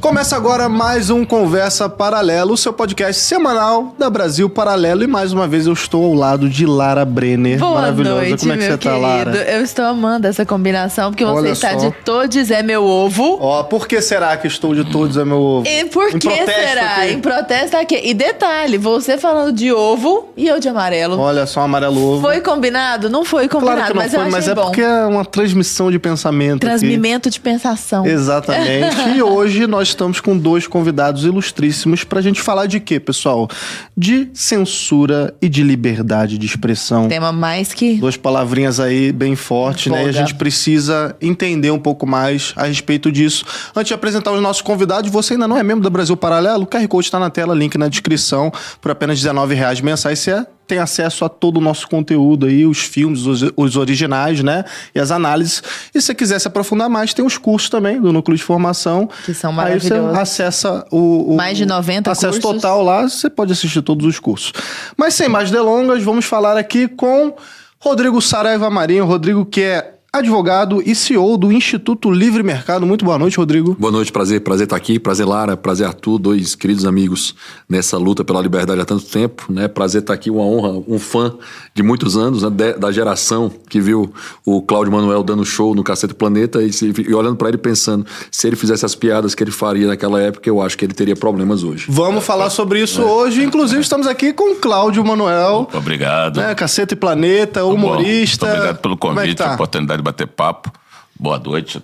Começa agora mais um Conversa Paralelo, o seu podcast semanal da Brasil Paralelo. E mais uma vez eu estou ao lado de Lara Brenner. Boa Maravilhosa. noite, como é que você tá, Lara? Eu estou amando essa combinação, porque Olha você está só. de todos é meu ovo. Ó, por que será que estou de todos é meu ovo? E por Em que protesto será? aqui. Em protesto aqui. E detalhe, você falando de ovo e eu de amarelo. Olha só, amarelo ovo. Foi combinado? Não foi combinado, Claro que não mas eu foi, achei mas é bom. porque é uma transmissão de pensamento aqui. Transmimento de pensação. Exatamente. E hoje nós estamos com dois convidados ilustríssimos pra gente falar de quê, pessoal? De censura e de liberdade de expressão. Tema mais que... Duas palavrinhas aí bem fortes, né? E a Folga. gente precisa entender um pouco mais a respeito disso. Antes de apresentar os nossos convidados, você ainda não é membro da Brasil Paralelo? O QR Code está na tela, link na descrição. Por apenas R$19 mensais, você tem acesso a todo o nosso conteúdo aí, os filmes, os originais, né? E as análises. E se você quiser se aprofundar mais, tem os cursos também do Núcleo de Formação. Que são Aí maravilhosos. você acessa o Mais de 90 acesso cursos. total lá, você pode assistir todos os cursos. Mas sem mais delongas, vamos falar aqui com Rodrigo Saraiva Marinho. Rodrigo, que é advogado e CEO do Instituto Livre Mercado. Muito boa noite, Rodrigo. Boa noite, prazer estar aqui, prazer Lara, prazer Arthur, dois queridos amigos nessa luta pela liberdade há tanto tempo, né? Prazer estar aqui, uma honra, um fã de muitos anos, né? Da geração que viu o Cláudio Manuel dando show no Cacete Planeta e olhando para ele pensando, se ele fizesse as piadas que ele faria naquela época, eu acho que ele teria problemas hoje. Vamos falar sobre isso hoje. Inclusive, estamos aqui com o Cláudio Manuel. Obrigado. Né? Cacete Planeta, humorista. Muito obrigado pelo Como é que convite, tá? a oportunidade de bater papo. Boa noite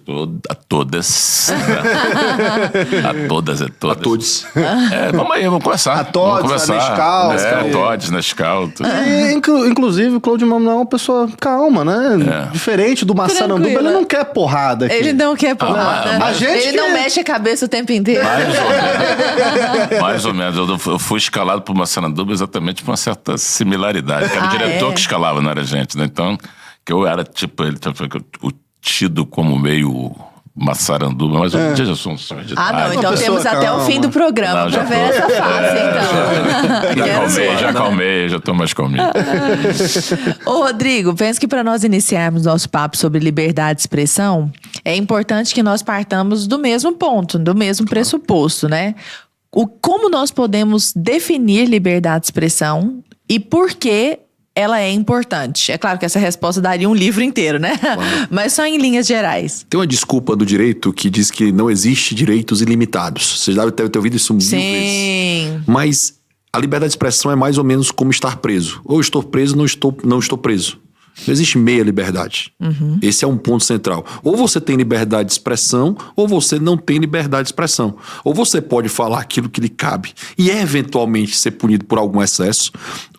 a todas. A todas e todas. A todos. Vamos aí, vamos conversar. A todos, vamos conversar. a Nescau. A todos, Nescau. tudo. E, inclusive, o Cláudio Manuel é uma pessoa calma, né? Diferente do Massaranduba, Tranquila. ele não quer porrada aqui. Ele não quer porrada. A gente Ele não que- mexe a cabeça o tempo inteiro. Mais ou menos. Eu fui escalado por Massaranduba exatamente por uma certa similaridade. Que era o diretor é? que escalava, não era a gente, né? Então, que eu era tipo, ele o tido como meio Massaranduba, mas hoje em dia já sou um sonho de Ah, não. tarde. Então pessoa temos até calma. o fim do programa Não, já pra ver tô. essa fase, então. Quero ver. Já acalmei, já tô mais calminho. Ô, Rodrigo, penso que para nós iniciarmos nosso papo sobre liberdade de expressão, é importante que nós partamos do mesmo ponto, do mesmo pressuposto, né? Como nós podemos definir liberdade de expressão e por que ela é importante? É claro que essa resposta daria um livro inteiro, né? Mas só em linhas gerais. Tem uma desculpa do direito que diz que não existe direitos ilimitados. Vocês devem ter ouvido isso mil vezes. Sim. Mas a liberdade de expressão é mais ou menos como estar preso. Ou estou preso, não estou preso. Não existe meia liberdade. Esse é um ponto central. Ou você tem liberdade de expressão, ou você não tem liberdade de expressão. Ou você pode falar aquilo que lhe cabe e eventualmente ser punido por algum excesso,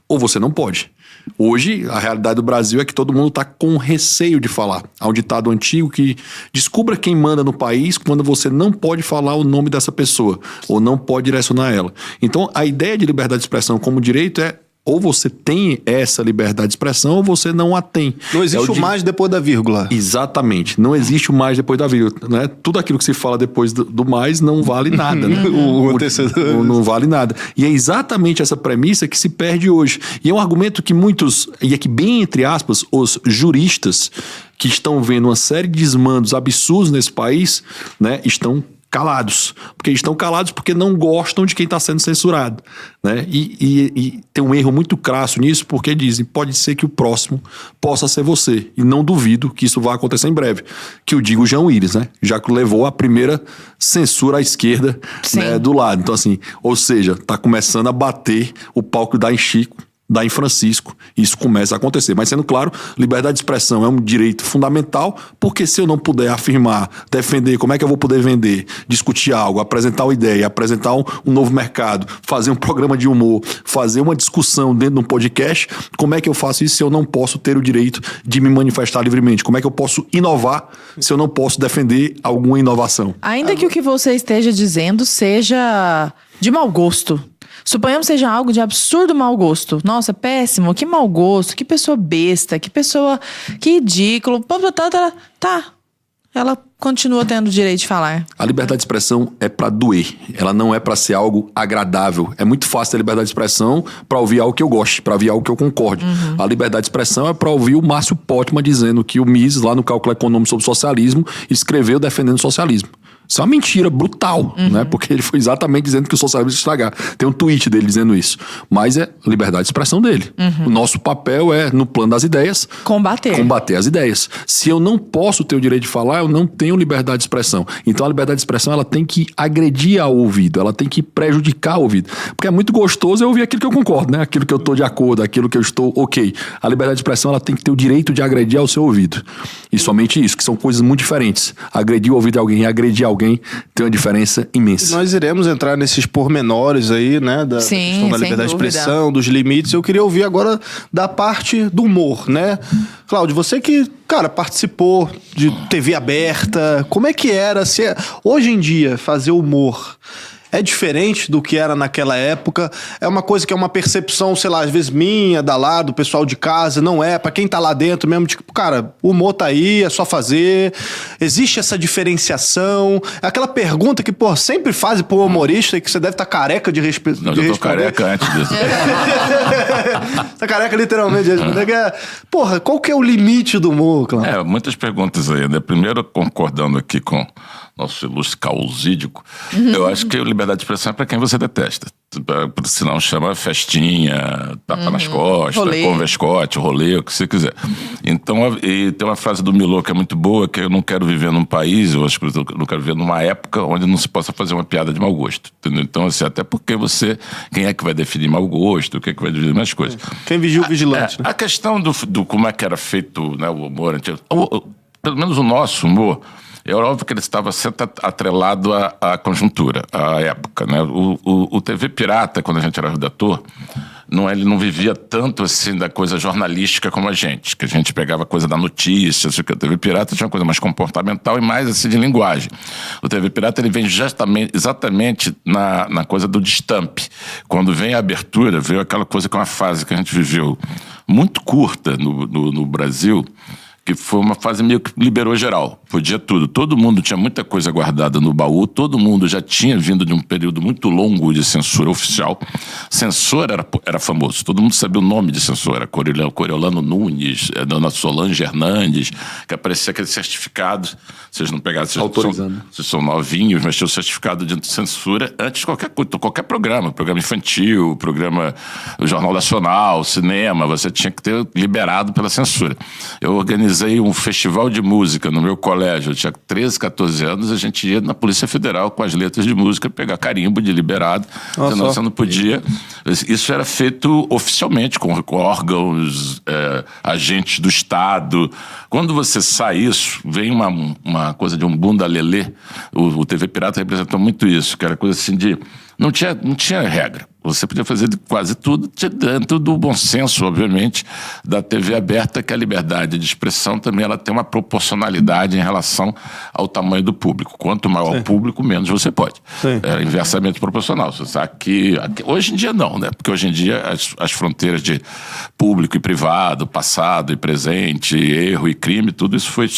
ou você não pode. Hoje, a realidade do Brasil é que todo mundo está com receio de falar. Há um ditado antigo que descubra quem manda no país quando você não pode falar o nome dessa pessoa, ou não pode direcionar ela. Então, a ideia de liberdade de expressão como direito é ou você tem essa liberdade de expressão ou você não a tem. Não existe É o mais depois da vírgula. Exatamente. Não existe o mais depois da vírgula, né? Tudo aquilo que se fala depois do mais não vale nada. Né? O antecedor. Não vale nada. E é exatamente essa premissa que se perde hoje. E é um argumento que muitos, e aqui bem entre aspas, os juristas que estão vendo uma série de desmandos absurdos nesse país, né, estão calados. Porque estão calados porque não gostam de quem está sendo censurado. Né? E tem um erro muito crasso nisso, porque dizem, pode ser que o próximo possa ser você. E não duvido que isso vai acontecer em breve. Que eu digo João Willis, né? Já que levou a primeira censura à esquerda, né, do lado. Então, assim, ou seja, está começando a bater o pau que dá em Chico, dá em Francisco, isso começa a acontecer. Mas sendo claro, liberdade de expressão é um direito fundamental, porque se eu não puder afirmar, defender, como é que eu vou poder vender, discutir algo, apresentar uma ideia, apresentar um novo mercado, fazer um programa de humor, fazer uma discussão dentro de um podcast, como é que eu faço isso se eu não posso ter o direito de me manifestar livremente? Como é que eu posso inovar se eu não posso defender alguma inovação? Ainda que o que você esteja dizendo seja de mau gosto. Suponhamos seja algo de absurdo mau gosto. Nossa, péssimo, que mau gosto, que pessoa besta, que pessoa... Que ridículo. Tá. Ela continua tendo o direito de falar. A liberdade de expressão é pra doer. Ela não é pra ser algo agradável. É muito fácil ter liberdade de expressão pra ouvir algo que eu goste, pra ouvir algo que eu concorde. A liberdade de expressão é pra ouvir o Márcio Potman dizendo que o Mises, lá no Cálculo Econômico sobre o Socialismo, escreveu defendendo o socialismo. Isso é uma mentira brutal, né? Porque ele foi exatamente dizendo que o socialismo ia estragar. Tem um tweet dele dizendo isso. Mas é liberdade de expressão dele. O nosso papel é, no plano das ideias, combater as ideias. Se eu não posso ter o direito de falar, eu não tenho liberdade de expressão. Então a liberdade de expressão, ela tem que agredir ao ouvido, ela tem que prejudicar o ouvido. Porque é muito gostoso eu ouvir aquilo que eu concordo, né? Aquilo que eu estou de acordo, aquilo que eu estou ok. A liberdade de expressão, ela tem que ter o direito de agredir ao seu ouvido. E somente isso, que são coisas muito diferentes. Agredir o ouvido de alguém e agredir alguém tem uma diferença imensa. Nós iremos entrar nesses pormenores aí, né? Da questão da liberdade de expressão, dos limites. Eu queria ouvir agora da parte do humor, né? Cláudio, você que, cara, participou de TV aberta, como é que era? Hoje em dia, fazer humor é diferente do que era naquela época? É uma coisa que é uma percepção, sei lá, às vezes minha, da lá, do pessoal de casa, não é? Pra quem tá lá dentro mesmo, tipo, cara, o humor tá aí, é só fazer. Existe essa diferenciação? É aquela pergunta que, pô, sempre fazem pro humorista e que você deve estar careca de responder. Não, eu tô careca antes disso. Tá careca literalmente de responder. Que é, porra, qual que é o limite do humor, Cláudio? Muitas perguntas aí, né? Primeiro, concordando aqui com nosso ilustre causídico, eu acho que a liberdade de expressão é para quem você detesta. Senão chama festinha, tapa nas costas, Rolê. converscote, rolê, o que você quiser. Então, e tem uma frase do Milô que é muito boa, que eu não quero viver num país, eu acho que eu não quero viver numa época onde não se possa fazer uma piada de mau gosto. Entendeu? Então, assim, até porque quem é que vai definir mau gosto, o que é que vai definir mais coisas? Quem vigia o vigilante, né? A questão do como é que era feito, né, o humor antigo, pelo menos o nosso humor, é óbvio que ele estava sempre atrelado à conjuntura, à época, né? O TV Pirata, quando a gente era redator, ele não vivia tanto assim da coisa jornalística como a gente, que a gente pegava coisa da notícia, assim, que o TV Pirata tinha uma coisa mais comportamental e mais assim de linguagem. O TV Pirata ele vem exatamente na coisa do destampe. Quando vem a abertura, veio aquela coisa que é uma fase que a gente viveu muito curta no Brasil, que foi uma fase meio que liberou geral, podia tudo. Todo mundo tinha muita coisa guardada no baú, todo mundo já tinha vindo de um período muito longo de censura oficial. Censor era famoso, todo mundo sabia o nome de censor, era Coriolano Nunes, Dona Solange Hernandes, que aparecia aquele certificado, vocês não pegaram, vocês são novinhos, mas tinha o certificado de censura antes de qualquer programa infantil, programa Jornal Nacional, cinema, você tinha que ter liberado pela censura. Eu organizei um festival de música no meu colégio, eu tinha 13, 14 anos, a gente ia na Polícia Federal com as letras de música, pegar carimbo de liberado, senão você não podia. Isso era feito oficialmente, com órgãos, agentes do Estado. Quando você sai isso, vem uma coisa de um bunda lelê, o TV Pirata representou muito isso, que era coisa assim de... Não tinha regra. Você podia fazer quase tudo dentro do bom senso, obviamente, da TV aberta, que a liberdade de expressão também ela tem uma proporcionalidade em relação ao tamanho do público. Quanto maior o público, menos você pode. É inversamente proporcional. Você sabe que hoje em dia não, né? Porque hoje em dia as fronteiras de público e privado, passado e presente, erro e crime, tudo isso foi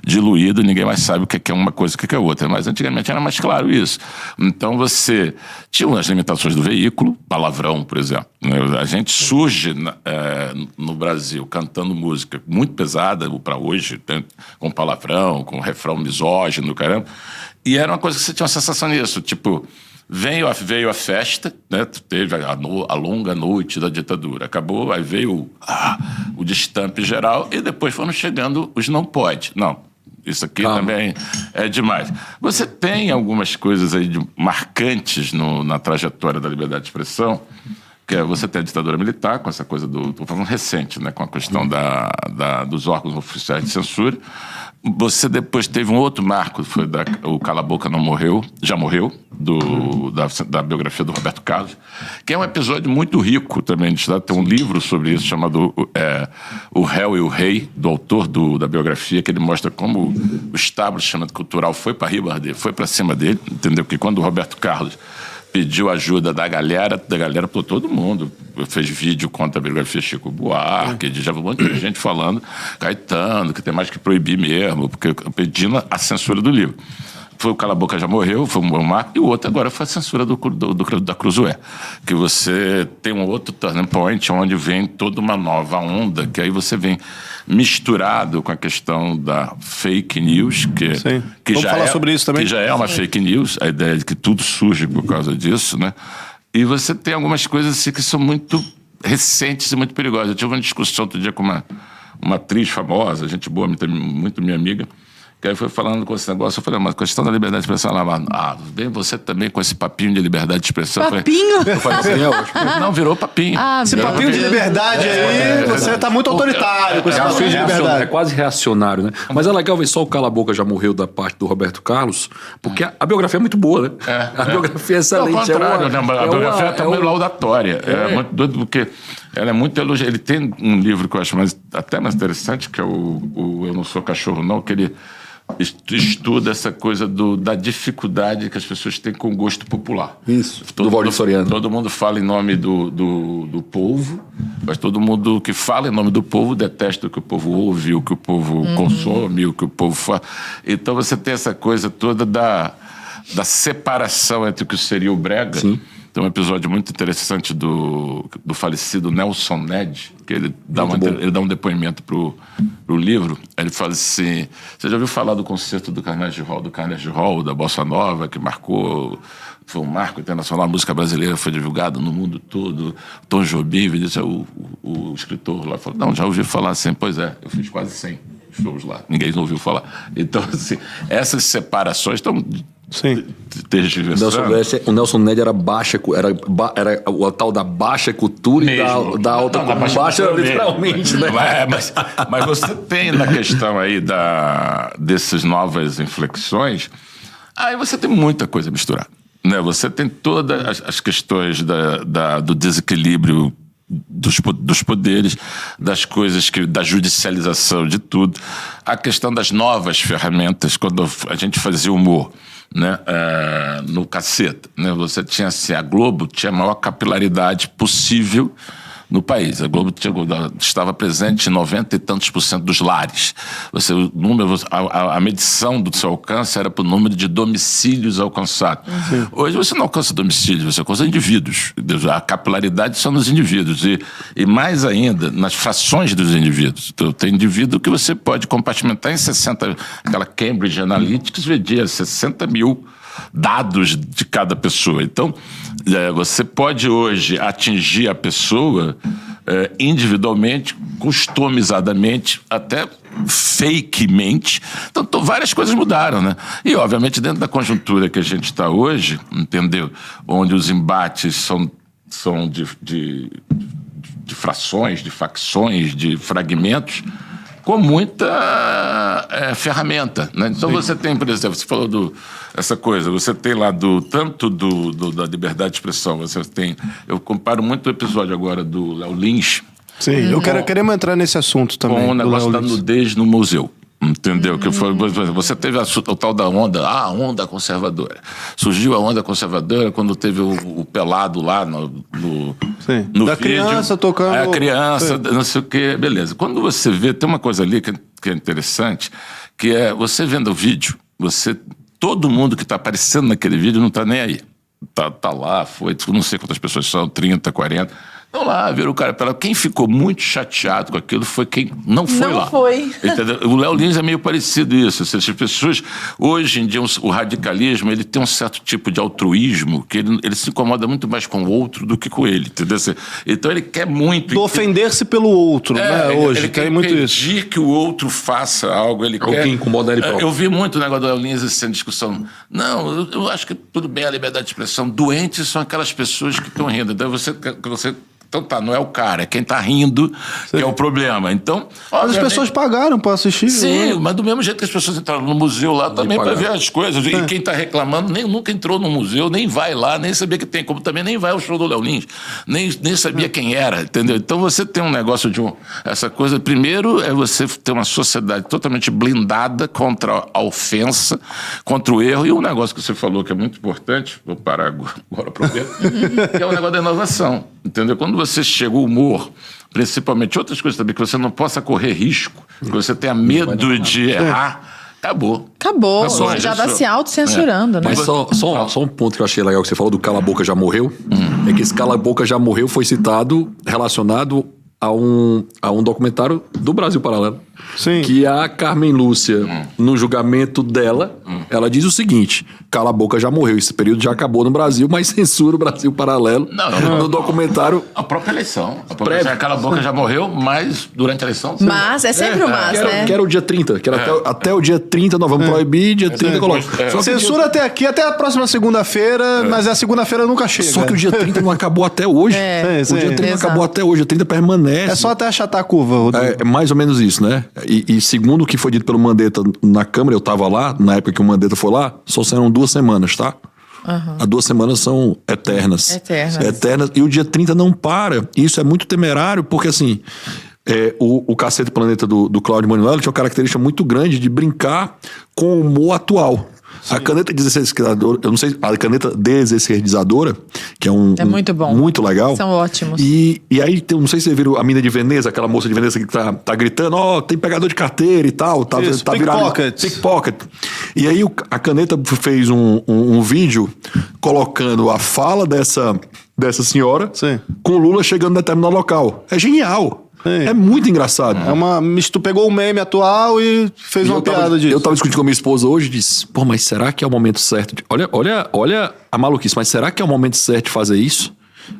diluído, ninguém mais sabe o que é uma coisa e o que é outra. Mas antigamente era mais claro isso. Então você tinha as limitações do veículo, palavrão, por exemplo. A gente surge no Brasil cantando música muito pesada, para hoje, com palavrão, com refrão misógino, caramba. E era uma coisa que você tinha uma sensação disso, tipo... Veio a festa, né? Teve a longa noite da ditadura. Acabou, aí veio o destampe geral e depois foram chegando os não pode. Não, isso aqui também é demais. Você tem algumas coisas aí marcantes na trajetória da liberdade de expressão, que você tem a ditadura militar, com essa coisa estou falando recente, né? Com a questão dos órgãos oficiais de censura. Você depois teve um outro marco, foi o Cala a Boca Não Morreu, já morreu, da biografia do Roberto Carlos, que é um episódio muito rico também. Tem um livro sobre isso chamado O Réu e o Rei, do autor da biografia, que ele mostra como o establishment cultural foi para riba dele, foi para cima dele, entendeu? Que quando o Roberto Carlos pediu ajuda da galera por todo mundo. Fez vídeo contra a biografia Chico Buarque, já um monte de gente falando, Caetano, que tem mais que proibir mesmo, porque pedindo a censura do livro. foi o Cala a Boca Já Morreu, foi um marco, e o outro agora foi a censura da Cruzoé. Que você tem um outro turning point onde vem toda uma nova onda, que aí você vem misturado com a questão da fake news, que Vamos falar sobre isso também. Que já é uma fake news, a ideia de que tudo surge por causa disso, né? E você tem algumas coisas assim que são muito recentes e muito perigosas. Eu tive uma discussão outro dia com uma atriz famosa, gente boa, muito minha amiga, que aí foi falando com esse negócio. Eu falei, mas a questão da liberdade de expressão, ela, vem você também com esse papinho de liberdade de expressão. Papinho? Eu falei assim, não, virou papinho. Esse papinho de liberdade aí, você tá muito autoritário com esse papinho de liberdade. É quase reacionário, né? Mas é legal ver só o Cala a Boca Já Morreu da parte do Roberto Carlos, porque a biografia é muito boa, né? A biografia é excelente. Ao contrário, a biografia é também laudatória. É muito doido porque ela é muito elogiada. Ele tem um livro que eu acho até mais interessante, que é o Eu Não Sou Cachorro Não, que ele estuda essa coisa da dificuldade que as pessoas têm com o gosto popular. Isso, do Valdir Soriano. Todo mundo fala em nome do povo, mas todo mundo que fala em nome do povo detesta o que o povo ouve, o que o povo consome, o que o povo faz. Então você tem essa coisa toda da separação entre o que seria o brega. Sim. Tem um episódio muito interessante do falecido Nelson Ned, que ele dá um depoimento pro livro. Ele fala assim, você já ouviu falar do concerto do Carnegie Hall, da Bossa Nova, que foi um marco internacional, a música brasileira foi divulgada no mundo todo, Tom Jobim, o escritor lá falou, não, já ouvi falar assim, pois é, eu fiz quase 100 shows lá, ninguém ouviu falar. Então, assim, essas separações estão... Sim. O Nelson Ned era era o tal da baixa cultura mesmo. E da alta cultura. Baixa literalmente, né? Mas você tem na questão aí dessas novas inflexões, aí você tem muita coisa misturada, né? Você tem todas as questões do desequilíbrio dos poderes, das coisas da judicialização de tudo, a questão das novas ferramentas, quando a gente fazia humor, né, no Caceta, né, você tinha assim, a Globo tinha a maior capilaridade possível no país. A Globo estava presente em 90 e tantos % dos lares. A medição do seu alcance era por número de domicílios alcançados. Uhum. Hoje você não alcança domicílios, você alcança indivíduos. A capilaridade são nos indivíduos. E mais ainda, nas frações dos indivíduos. Então, tem indivíduo que você pode compartimentar em 60... Aquela Cambridge Analytics media 60 mil dados de cada pessoa. Então, você pode hoje atingir a pessoa individualmente, customizadamente, até fakemente. Então, várias coisas mudaram, né? E, obviamente, dentro da conjuntura que a gente está hoje, entendeu? Onde os embates são de frações, de facções, de fragmentos, com muita ferramenta, né? Então, você tem, por exemplo, você falou essa coisa, você tem lá tanto da liberdade de expressão, você tem... Eu comparo muito o episódio agora do Léo Lins. Sim, queremos entrar nesse assunto também. Com o negócio da nudez no museu. Entendeu? Que foi, você teve o tal da onda, a onda conservadora. Surgiu a onda conservadora quando teve o pelado lá no da vídeo. Criança tocando. A criança, não sei o quê, beleza. Quando você vê, tem uma coisa ali que é interessante, que é você vendo o vídeo, todo mundo que está aparecendo naquele vídeo não está nem aí. Tá lá, não sei quantas pessoas são, 30, 40... Então lá, viram o cara pelado. Quem ficou muito chateado com aquilo foi quem não foi lá. Não foi. Entendeu? O Léo Lins é meio parecido isso. As pessoas, hoje em dia, o radicalismo, ele tem um certo tipo de altruísmo que ele se incomoda muito mais com o outro do que com ele, entendeu? Então ele quer muito... Do ofender-se pelo outro, né? Hoje, ele quer muito impedir que o outro faça algo. Ele quer... que incomoda ele próprio. Eu vi muito o negócio do Léo Lins essa discussão. Não, eu acho que tudo bem a liberdade de expressão. Doentes são aquelas pessoas que estão rindo. Então então tá, não é o cara, é quem tá rindo que é o problema. Então, mas as pessoas pagaram para assistir. Sim, mas do mesmo jeito que as pessoas entraram no museu lá também para ver as coisas. E quem tá reclamando nunca entrou no museu, nem vai lá, nem sabia que tem, como também nem vai ao show do Léo Lins, nem sabia quem era, entendeu? Então você tem um negócio essa coisa, primeiro é você ter uma sociedade totalmente blindada contra a ofensa, contra o erro, e um negócio que você falou que é muito importante, vou parar agora para ver, que é o negócio da inovação, entendeu? Quando você chega o humor, principalmente outras coisas também, que você não possa correr risco, que você tenha medo de errar, Acabou. Acabou. Acabou, Você já isso. tá se autocensurando, né? Mas só um ponto que eu achei legal que você falou do Cala a Boca Já Morreu, é que esse Cala a Boca Já Morreu foi citado relacionado a um documentário do Brasil Paralelo. Sim. Que a Carmen Lúcia, no julgamento dela, ela diz o seguinte: Cala a Boca Já Morreu. Esse período já acabou no Brasil, mas censura o Brasil Paralelo no documentário. A própria eleição. Aquela boca já morreu, mas durante a eleição... Mas, é sempre o mas, né? Que era o dia 30. Que era até o dia 30 nós vamos proibir, dia 30 coloca. Só que Censura até aqui, até a próxima segunda-feira, mas a segunda-feira nunca chega. Só que o dia 30 não acabou até hoje. Sim, O dia 30 não exato. acabou até hoje. O 30 permanece. É só até achatar a curva, Rodrigo. É mais ou menos isso, né? E segundo o que foi dito pelo Mandetta na Câmara, eu tava lá, na época que o Mandetta foi lá, só serão 2 semanas, tá? As 2 semanas são eternas. Eternas. E o dia 30 não para. E isso é muito temerário, porque assim, o Cacete Planeta do Cláudio Manoel tinha uma característica muito grande de brincar com o humor atual. A caneta desessencializadora, eu não sei, a caneta desessencializadora, que é É muito bom. muito legal. São ótimos. E aí, não sei se você viu a mina de Veneza, aquela moça de Veneza que tá gritando, tem pegador de carteira e tal. Isso, tá virado. Pickpocket. E aí a caneta fez um vídeo colocando a fala dessa senhora Sim. com o Lula chegando em determinado local. É genial. Sim. É muito engraçado. Tu pegou o meme atual e fez uma piada disso. Eu tava discutindo com a minha esposa hoje e disse, mas será que é o momento certo? Olha a maluquice, mas será que é o momento certo de fazer isso?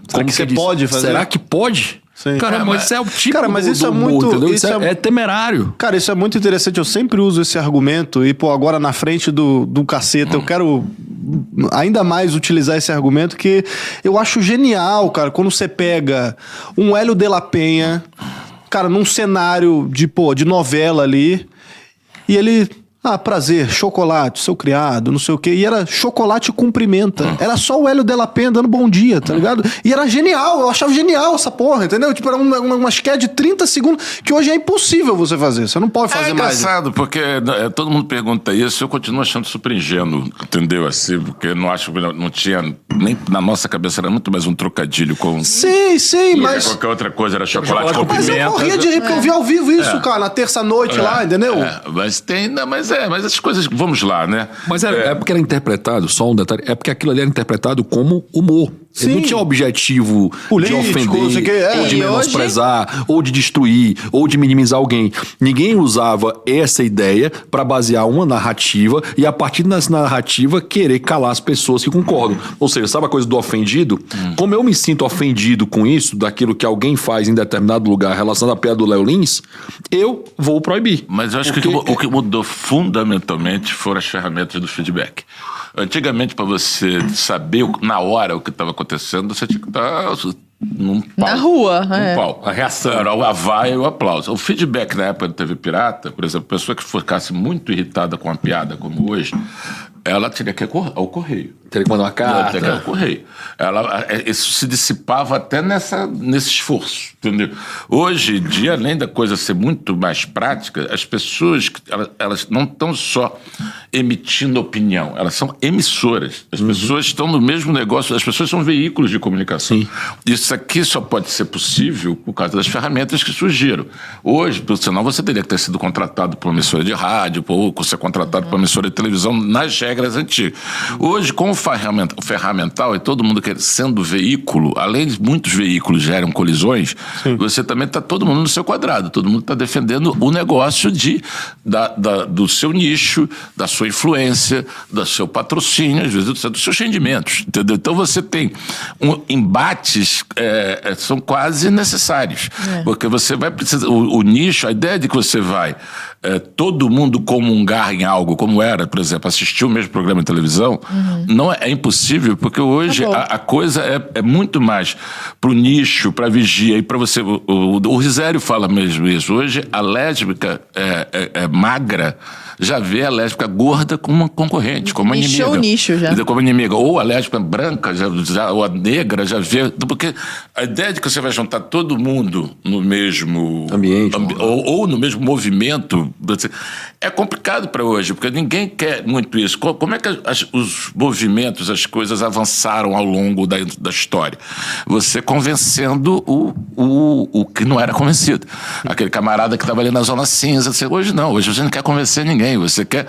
Será que você pode fazer? Será que pode? Sim. Cara, mas isso é o tipo Cara, mas isso do é humor, muito- entendeu? isso Isso é temerário. Cara, isso é muito interessante. Eu sempre uso esse argumento e, agora na frente do caceta, eu quero ainda mais utilizar esse argumento que eu acho genial, cara, quando você pega um Hélio de la Penha, cara, num cenário de novela ali, e ele... prazer, chocolate, seu criado, não sei o quê. E era chocolate cumprimenta. Era só o Hélio de la Penha dando bom dia, tá ligado? E era genial, eu achava genial essa porra, entendeu? Tipo, era uma sketch de 30 segundos que hoje é impossível você fazer. Você não pode fazer mais. engraçado, porque todo mundo pergunta isso, eu continuo achando super ingênuo, entendeu? Assim, porque não acho que não tinha, nem na nossa cabeça era muito mais um trocadilho com... Sim, mas... Qualquer outra coisa era chocolate com Mas eu pimenta. morria de rir, porque eu vi ao vivo isso, cara, na terça-noite lá, entendeu? Mas as coisas, vamos lá, né? Mas é porque era interpretado, só um detalhe, é porque aquilo ali era interpretado como humor. Ele não Sim. tinha objetivo Político, de não sei o quê, ofender, ou de E menosprezar, ou de destruir, ou de minimizar alguém. Ninguém usava essa ideia para basear uma narrativa e, a partir dessa narrativa, querer calar as pessoas que concordam. Ou seja, sabe a coisa do ofendido? Como eu me sinto ofendido com isso, daquilo que alguém faz em determinado lugar relacionado à piada do Léo Lins, eu vou proibir. Mas eu acho que o que mudou fundamentalmente foram as ferramentas do feedback. Antigamente, para você saber na hora o que estava acontecendo, você tinha que estar num pau. Na rua, Num pau. A reação. Era o avaia e o aplauso. O feedback na época da TV Pirata, por exemplo, a pessoa que ficasse muito irritada com a piada, como hoje, ela teria que ir ao correio. Teria que mandar uma carta. Teria que ir ao correio. Isso se dissipava até nesse esforço, entendeu? Hoje em dia, além da coisa ser muito mais prática, as pessoas, elas não estão só emitindo opinião, elas são emissoras. As pessoas estão no mesmo negócio, as pessoas são veículos de comunicação. Sim. Isso aqui só pode ser possível por causa das ferramentas que surgiram. Hoje, senão você teria que ter sido contratado por uma emissora de rádio, ou ser contratado por uma emissora de televisão nas regras antigas. Hoje, com o ferramental e todo mundo sendo veículo, além de muitos veículos geram colisões, você também está todo mundo no seu quadrado, todo mundo está defendendo o negócio do seu nicho, da sua influência, do seu patrocínio, às vezes dos seus rendimentos, entendeu? Então você tem embates são quase necessários, porque você vai precisar, o nicho, a ideia de que você vai todo mundo comungar em algo, como era, por exemplo, assistir o mesmo programa de televisão, não é impossível, porque hoje a coisa é muito mais pro nicho, pra vigia e pra você. O Risério fala mesmo isso. Hoje a lésbica magra já vê a lésbica gorda como uma concorrente, como uma inimiga. Nichou o nicho já. Como inimiga. Ou a lésbica branca, ou a negra já vê. Porque a ideia de que você vai juntar todo mundo no mesmo ambiente, ou no mesmo movimento é complicado para hoje, porque ninguém quer muito isso. Como é que os movimentos, as coisas avançaram ao longo da história? Você convencendo o que não era convencido. Aquele camarada que estava ali na zona cinza. Hoje não, hoje você não quer convencer ninguém. ninguém. Você quer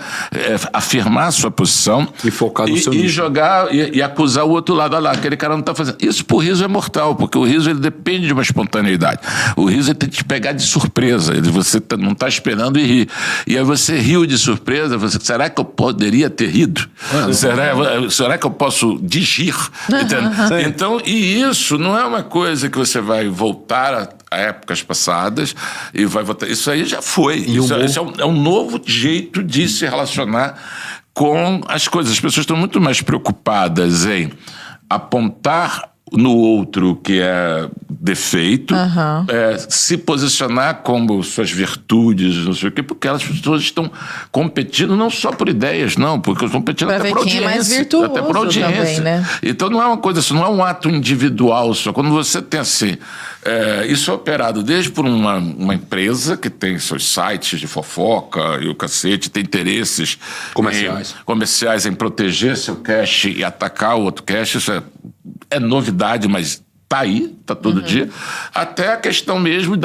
afirmar a sua posição E focar no seu e nicho. jogar e acusar o outro lado. Olha lá, aquele cara não tá fazendo. Isso pro riso é mortal, porque o riso ele depende de uma espontaneidade. O riso ele tem que te pegar de surpresa. Você não tá esperando e rir. E aí você riu de surpresa, será que eu poderia ter rido? Será que eu posso digir? Então, e isso não é uma coisa que você vai voltar a épocas passadas e vai voltar. Isso aí já foi. Isso é um novo jeito de se relacionar com as coisas. As pessoas estão muito mais preocupadas em apontar no outro que é defeito, se posicionar como suas virtudes, não sei o quê, porque as pessoas estão competindo não só por ideias, não, porque estão competindo pra até ver por quem audiência. é mais virtuoso até por audiência. também, né? Então não é uma coisa, isso não é um ato individual só. Quando você tem assim, isso é operado desde por uma empresa que tem seus sites de fofoca e o cacete, tem interesses comerciais em proteger seu cache e atacar o outro cache. Isso é novidade, mas tá aí, tá todo dia. Até a questão mesmo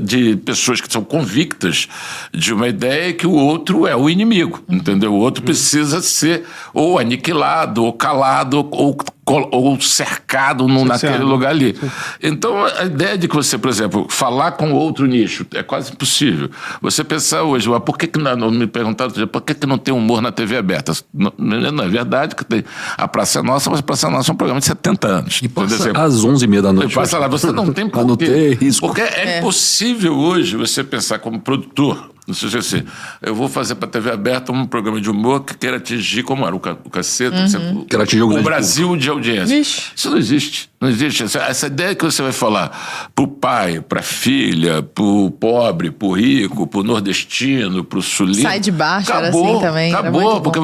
de pessoas que são convictas de uma ideia que o outro é o inimigo, entendeu? O outro precisa ser ou aniquilado, ou calado, ou cercado naquele lugar ali. Então, a ideia de que você, por exemplo, falar com outro nicho é quase impossível. Você pensar hoje, por que não me perguntaram, por que não tem humor na TV aberta? Não é verdade que tem a Praça é Nossa, mas a Praça é Nossa é um programa de 70 anos. E passa às 11h30 da noite. Passa lá, você não tem Pra não ter risco. Porque é impossível hoje você pensar como produtor. Não sei se assim, eu vou fazer para a TV aberta um programa de humor que queira atingir, como era o Caceta, Quero atingir o grande Brasil de audiência. Vixe. Isso não existe. Não existe. Essa ideia que você vai falar pro pai, pra filha, pro pobre, pro rico, pro nordestino, pro sulino. Sai de baixo, acabou, era assim também. Acabou, porque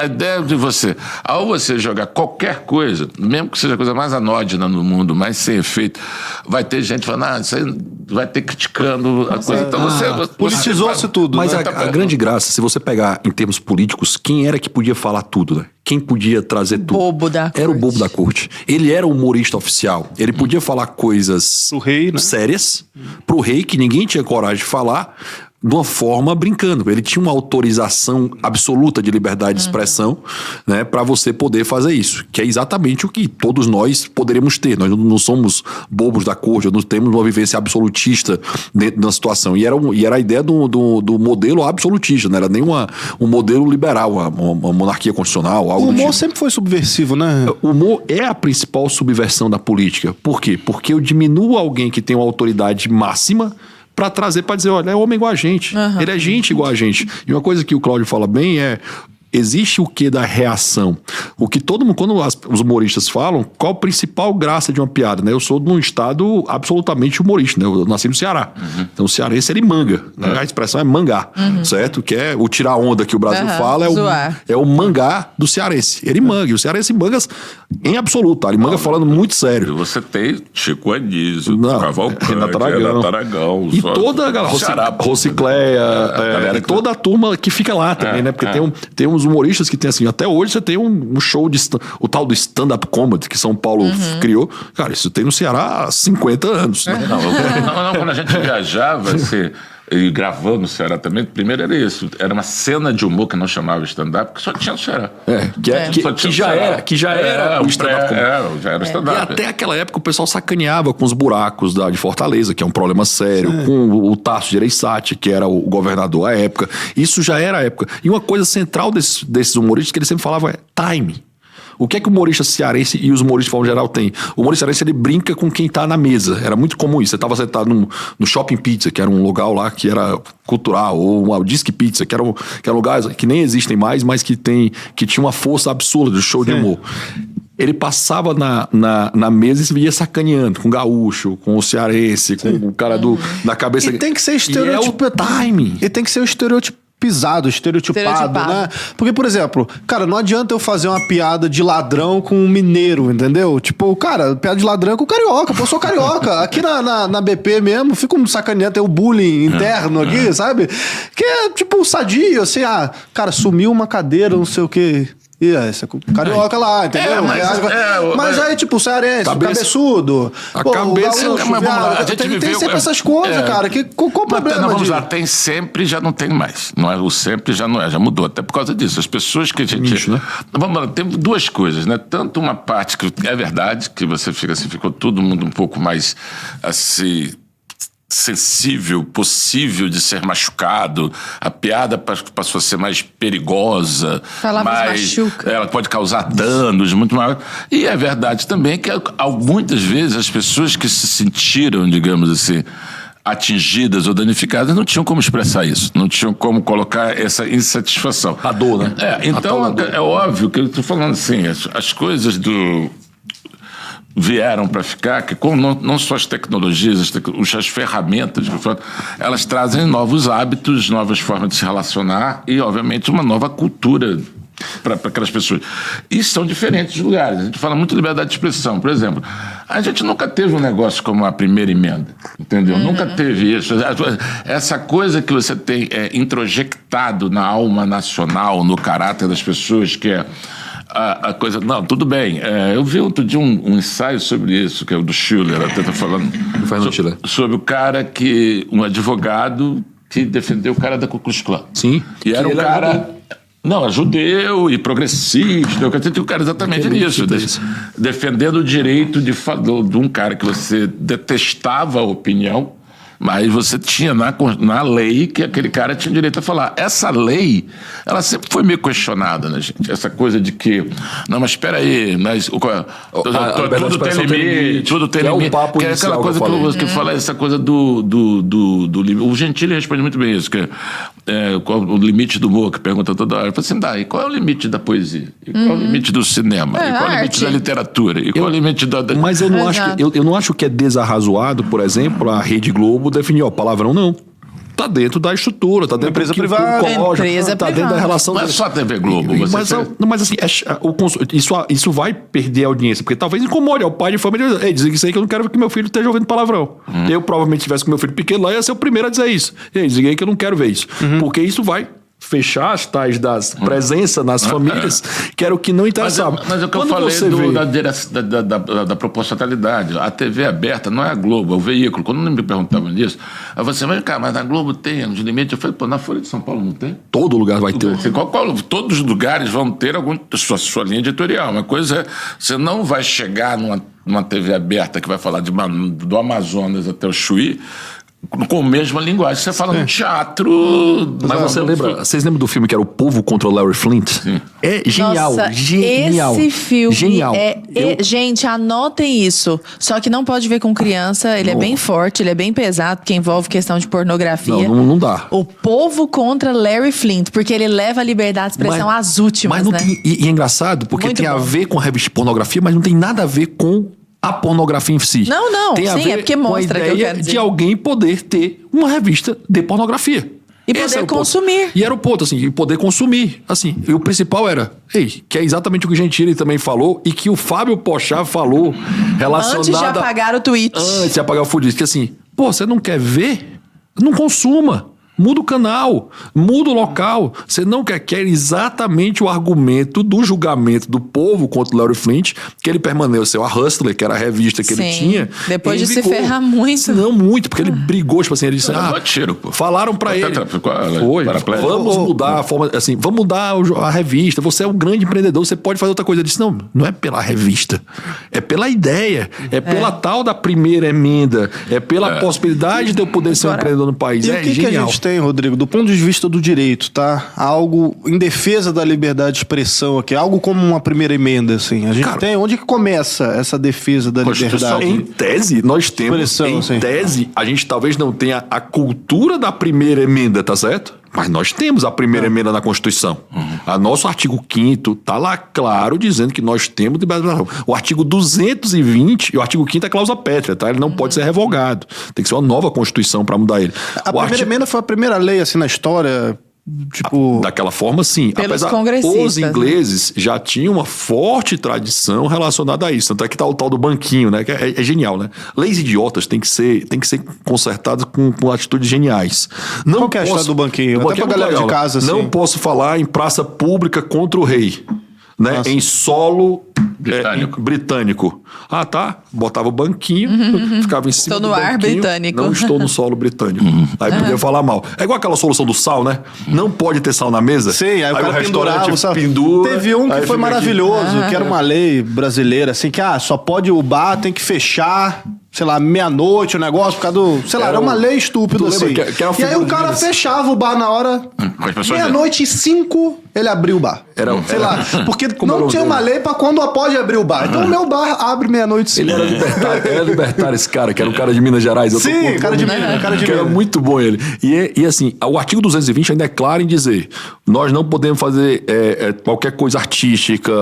a ideia de você, ao você jogar qualquer coisa, mesmo que seja a coisa mais anódina no mundo, mais sem efeito, vai ter gente falando, isso aí vai ter criticando a coisa. Então você politizou-se tudo. Mas né? a grande graça, se você pegar em termos políticos, quem era que podia falar tudo, né? Quem podia trazer tudo? Bobo da corte. Era o bobo da corte. Ele era o humorista oficial. Ele podia falar coisas Pro rei, né? sérias, pro rei, que ninguém tinha coragem de falar, de uma forma brincando. Ele tinha uma autorização absoluta de liberdade de expressão, né, para você poder fazer isso, que é exatamente o que todos nós poderíamos ter. Nós não somos bobos da corte, nós temos uma vivência absolutista dentro da situação. E era a ideia do modelo absolutista, não era nem um modelo liberal, uma monarquia constitucional, algo O do humor tipo. sempre foi subversivo, né? O humor é a principal subversão da política. Por quê? Porque eu diminuo alguém que tem uma autoridade máxima para trazer, para dizer, olha, é homem igual a gente. Ele é gente igual a gente. E uma coisa que o Cláudio fala bem é... Existe o que da reação? O que todo mundo, quando os humoristas falam, qual a principal graça de uma piada, né? Eu sou de um estado absolutamente humorista, né? Eu nasci no Ceará. Então o cearense, ele manga. Né? A expressão é mangá, certo? Que é o tirar onda que o Brasil fala, é o mangá do cearense. Ele manga, e o cearense manga em absoluto, tá? Ele manga falando muito sério. Você tem Chico Anísio, Cavalcante, Renato Aragão. E toda a galera, Rocicléia, e toda a turma que fica lá também, né? Porque tem uns humoristas que tem assim, até hoje você tem um show o tal do stand-up comedy que São Paulo criou. Cara, isso tem no Ceará há 50 anos. Né? Não, quando a gente viajava, e gravando no Ceará também, primeiro era isso. Era uma cena de humor que não chamava stand-up, que só tinha no Ceará. Que já era o stand-up comedy. Já era stand-up. E até aquela época o pessoal sacaneava com os buracos de Fortaleza, que é um problema sério, com o Tasso Gereissati, que era o governador à época. Isso já era a época. E uma coisa central desses humoristas que ele sempre falava é time. O que é que o humorista cearense e os humoristas de forma geral têm? O humorista cearense, ele brinca com quem tá na mesa. Era muito comum isso. Você estava sentado no Shopping Pizza, que era um lugar lá que era cultural, ou uma Disque Pizza, que era um lugar que nem existem mais, mas que tinha uma força absurda de show de humor. Ele passava na mesa e ia sacaneando com o gaúcho, com o cearense, com o cara da cabeça. E tem que ser estereotipado. E é o timing. E tem que ser o estereotipado, né? Porque, por exemplo, cara, não adianta eu fazer uma piada de ladrão com um mineiro, entendeu? Tipo, cara, piada de ladrão é com carioca. Pô, eu sou carioca. Aqui na BP mesmo, fica um sacaneando, tem o bullying interno aqui, sabe? Que é tipo sadio, assim, cara, sumiu uma cadeira, não sei o quê. E esse carioca lá, entendeu? Mas aí, tipo, o cearense, o cabeçudo. A pô, cabeça... o gaúcho, Mas vamos lá, a gente tem viveu... sempre essas coisas, cara. Qual o problema Vamos disso? lá, tem sempre, já não tem mais. Não é, o sempre já não é, já mudou. Até por causa disso. As pessoas que a gente... Nicho, né? Vamos lá, tem duas coisas, né? Tanto uma parte que é verdade, que você fica assim, ficou todo mundo um pouco mais, assim... sensível, possível de ser machucado, a piada passou a ser mais perigosa, ela pode causar danos muito maiores. E é verdade também que muitas vezes as pessoas que se sentiram, digamos assim, atingidas ou danificadas não tinham como expressar isso, não tinham como colocar essa insatisfação. A dor, né? Então é óbvio que eu estou falando assim, as coisas vieram para ficar, que como não só as tecnologias, as ferramentas, elas trazem novos hábitos, novas formas de se relacionar e, obviamente, uma nova cultura para aquelas pessoas. E são diferentes lugares. A gente fala muito de liberdade de expressão. Por exemplo, a gente nunca teve um negócio como a primeira emenda, entendeu? Nunca teve isso. Essa coisa que você tem introjectado na alma nacional, no caráter das pessoas, que é a coisa... Não, tudo bem. Eu vi outro dia um ensaio sobre isso, que é o do Schiller, até tá falando. Sobre o cara um advogado que defendeu o cara da Ku Klux Klan. Sim. E era um cara... Não, é judeu e progressista. O cara exatamente nisso. Defendendo o direito de um cara que você detestava a opinião, mas você tinha na lei que aquele cara tinha direito a falar. Essa lei, ela sempre foi meio questionada, né, gente? Essa coisa de que... Não, mas espera aí, tudo tem limite, tudo tem limite. É o papo inicial, aquela coisa que fala, essa coisa do limite. O Gentili responde muito bem isso, que qual o limite do humor, que pergunta toda hora. Eu falo assim, e qual é o limite da poesia? E qual é o limite do cinema? E qual é o limite da literatura? E qual é o limite da... Mas eu não acho que é desarrazoado, por exemplo, a Rede Globo definir, palavrão não. Tá dentro da estrutura, tá dentro empresa privada. Tá dentro da relação... Não é só a TV Globo. Mas assim, isso vai perder a audiência, porque talvez incomode ao pai de família. Dizer isso aí que eu não quero que meu filho esteja ouvindo palavrão. Eu provavelmente tivesse com meu filho pequeno lá, ia ser o primeiro a dizer isso. Dizer aí que eu não quero ver isso. Porque isso vai fechar as tais das presença nas famílias, que era o que não interessava. Mas é o que eu falei da proporcionalidade. A TV aberta não é a Globo, é o veículo. Quando me perguntavam disso, aí você vai, mas na Globo tem uns limites. Eu falei, na Folha de São Paulo não tem? Todo lugar vai ter. Todos os lugares vão ter sua linha editorial. Uma coisa é, você não vai chegar numa TV aberta que vai falar do Amazonas até o Chuí, com a mesma linguagem. Você fala no teatro... Mas vocês lembram do filme que era O Povo contra o Larry Flint? Sim. É genial. Nossa, genial. Esse filme genial. Gente, anotem isso. Só que não pode ver com criança. Ele é bem forte, ele é bem pesado, porque envolve questão de pornografia. Não dá. O Povo contra Larry Flint, porque ele leva a liberdade de expressão às últimas, né? E é engraçado, porque Muito tem bom. a ver com a revista de pornografia, mas não tem nada a ver com a pornografia em si. Não. Tem a ver é porque mostra com a que eu ideia quero dizer. de alguém poder ter uma revista de pornografia. E poder consumir. E era o ponto, assim, e poder consumir. Assim, e o principal era, que é exatamente o que o Gentili também falou e que o Fábio Pochá falou relacionado... Antes de apagar o tweet. Antes de apagar o tweet. Que assim, você não quer ver? Não consuma. Muda o canal, muda o local. Você não quer exatamente o argumento do julgamento do Povo contra o Larry Flint, que ele permaneceu a Hustler, que era a revista que ele tinha. Depois de se ferrar muito. Não, muito, porque ele brigou, tipo assim, ele disse, tiro, pô. falaram pra ele. Vamos mudar a forma, assim, vamos mudar a revista. Você é um grande empreendedor, você pode fazer outra coisa. Ele disse, não é pela revista, é pela ideia, é pela tal da primeira emenda, é pela possibilidade de eu poder ser um empreendedor no país. E o que a gente tem, Rodrigo, do ponto de vista do direito, tá? Algo em defesa da liberdade de expressão aqui, algo como uma primeira emenda, assim. A gente tem, onde que começa essa defesa da liberdade? Em tese, nós temos, tese, a gente talvez não tenha a cultura da primeira emenda, tá certo? Mas nós temos a primeira emenda na Constituição. A nosso artigo 5º tá lá claro dizendo que nós temos liberdade. O artigo 220, e o artigo 5º é cláusula pétrea, tá? Ele não pode ser revogado. Tem que ser uma nova Constituição para mudar ele. A primeira emenda foi a primeira lei, assim, na história... Tipo... Daquela forma, sim. Pelos Apesar, os ingleses já tinham uma forte tradição relacionada a isso. Tanto é que tá o tal do banquinho, né? Que é genial, né? Leis idiotas têm que ser consertadas com atitudes geniais. Qual que é a história do banquinho? Até pra galera de casa, assim. Não posso falar em praça pública contra o rei. né, Nossa. em solo Britânico. britânico. Ah, tá. Botava o banquinho, ficava em cima Estou do no ar banquinho. britânico. Não estou no solo britânico. Aí podia falar mal. É igual aquela solução do sal, né? Não pode ter sal na mesa. Sim, aí o cara pendurava, sabe? pendura. Teve um que aí foi fica maravilhoso, que era uma lei brasileira, assim, que só pode o bar, tem que fechar, sei lá, meia-noite o negócio, por causa do... Sei lá, era uma lei estúpida, Tu lembra assim. que era uma E aí o figura cara de- fechava o bar na hora... Com as pessoas Meia-noite e 5, ele abriu o bar. Sei lá, porque Como era não o tinha dele? uma lei pra quando pode abrir o bar. Então o meu bar abre meia-noite e Ele 5. era libertário, esse cara, que era um cara de Minas Gerais. Eu tô Sim, com- cara de Minas, cara de que era Minas. muito bom ele. E assim, o artigo 220 ainda é claro em dizer: nós não podemos fazer qualquer coisa artística,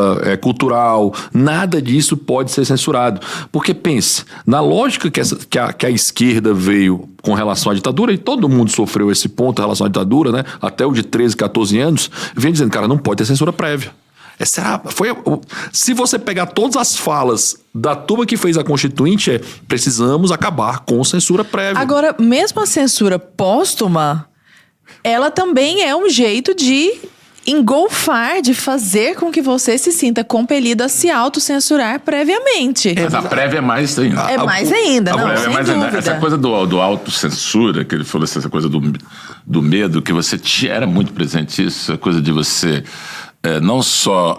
cultural, nada disso pode ser censurado. Porque pense, na lógica que a esquerda veio com relação à ditadura, e todo mundo sofreu esse ponto em relação à ditadura, né? Até o de 13, 14 anos, vem dizendo, cara, não pode ter censura prévia. Se você pegar todas as falas da turma que fez a Constituinte, precisamos acabar com censura prévia. Agora, mesmo a censura póstuma, ela também é um jeito de engolfar, de fazer com que você se sinta compelido a se autocensurar previamente. Mas a prévia é mais ainda. É mais ainda, A não, prévia é sem mais ainda. dúvida. Essa coisa do autocensura, que ele falou, essa coisa do medo, que você era muito presente isso, a coisa de você não só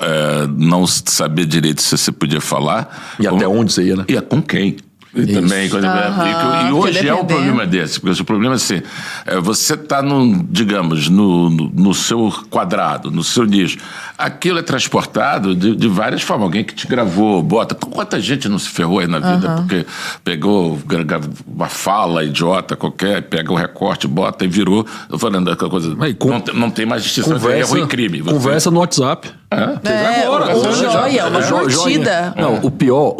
não saber direito se você podia falar... E até onde você ia, né? E com quem? E também, e hoje porque é um dependendo. problema desse, porque o problema é assim, você está digamos, no seu quadrado, no seu nicho. Aquilo é transportado de várias formas. Alguém que te gravou, bota. Quanta gente não se ferrou aí na vida porque pegou uma fala idiota qualquer, pega o recorte, bota e virou. Eu falando daquela coisa. Não tem mais justiça, é erro e crime. Conversa no WhatsApp. Agora, Ou joia, uma curtida. Não, o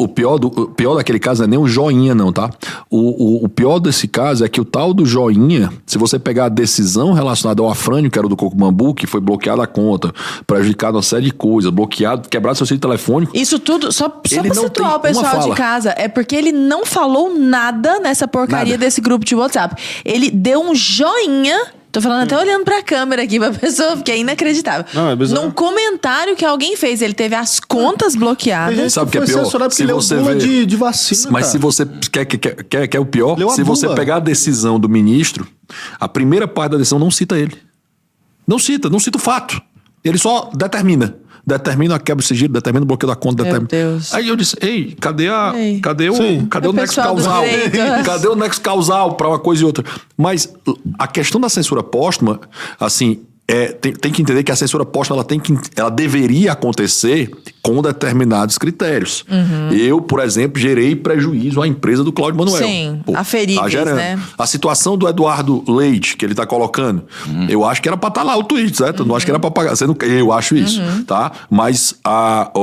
pior daquele caso não é nem o joinha, não, tá? O pior desse caso é que o tal do joinha, se você pegar a decisão relacionada ao Afrânio, que era o do Cocobambu, que foi bloqueada a conta, prejudicado uma série de coisas, bloqueado, quebrado seu sítio telefônico. Isso tudo, só pra Ele não situar o tem uma pessoal de fala. casa, é porque ele não falou nada nessa porcaria Nada. desse grupo de WhatsApp. Ele deu um joinha. Tô falando até olhando pra câmera aqui pra pessoa, porque é inacreditável. Não, é bizarro. Num comentário que alguém fez, ele teve as contas Tem bloqueadas. gente Sabe o que é foi pior? censurado porque Se leu você bula vê- de vacina, Mas cara. se você quer o pior, Leu a se você bula. pegar a decisão do ministro, a primeira parte da decisão não cita ele. Não cita o fato. Ele só determina a quebra de sigilo, determina o bloqueio da conta, Meu determina. Deus. Aí eu disse, ei, cadê Sim. o O nexo pessoal do causal? direito. Cadê o nexo causal para uma coisa e outra? Mas a questão da censura póstuma, assim, tem que entender que a censura póstuma ela deveria acontecer com determinados critérios. Eu, por exemplo, gerei prejuízo à empresa do Cláudio Manuel. Sim, aferíveis, gerando. né? A situação do Eduardo Leite, que ele tá colocando, eu acho que era pra estar lá o tweet, certo? Eu não acho que era pra pagar. Eu acho isso, tá? Mas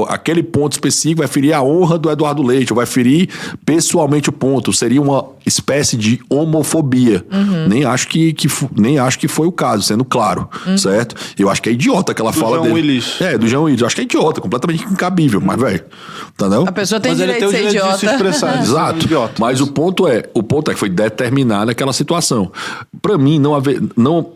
aquele ponto específico vai ferir a honra do Eduardo Leite, ou vai ferir pessoalmente o ponto. Seria uma espécie de homofobia. Nem acho que foi o caso, sendo claro, certo? Eu acho que é idiota aquela fala João dele. Willis. Do João Willis. Eu acho que é idiota, completamente incabível, mas, velho, entendeu? A pessoa tem Mas ele direito tem o de ser direito de se idiota. expressar. Exato. Idiota. Mas o ponto é que foi determinada aquela situação. Para mim,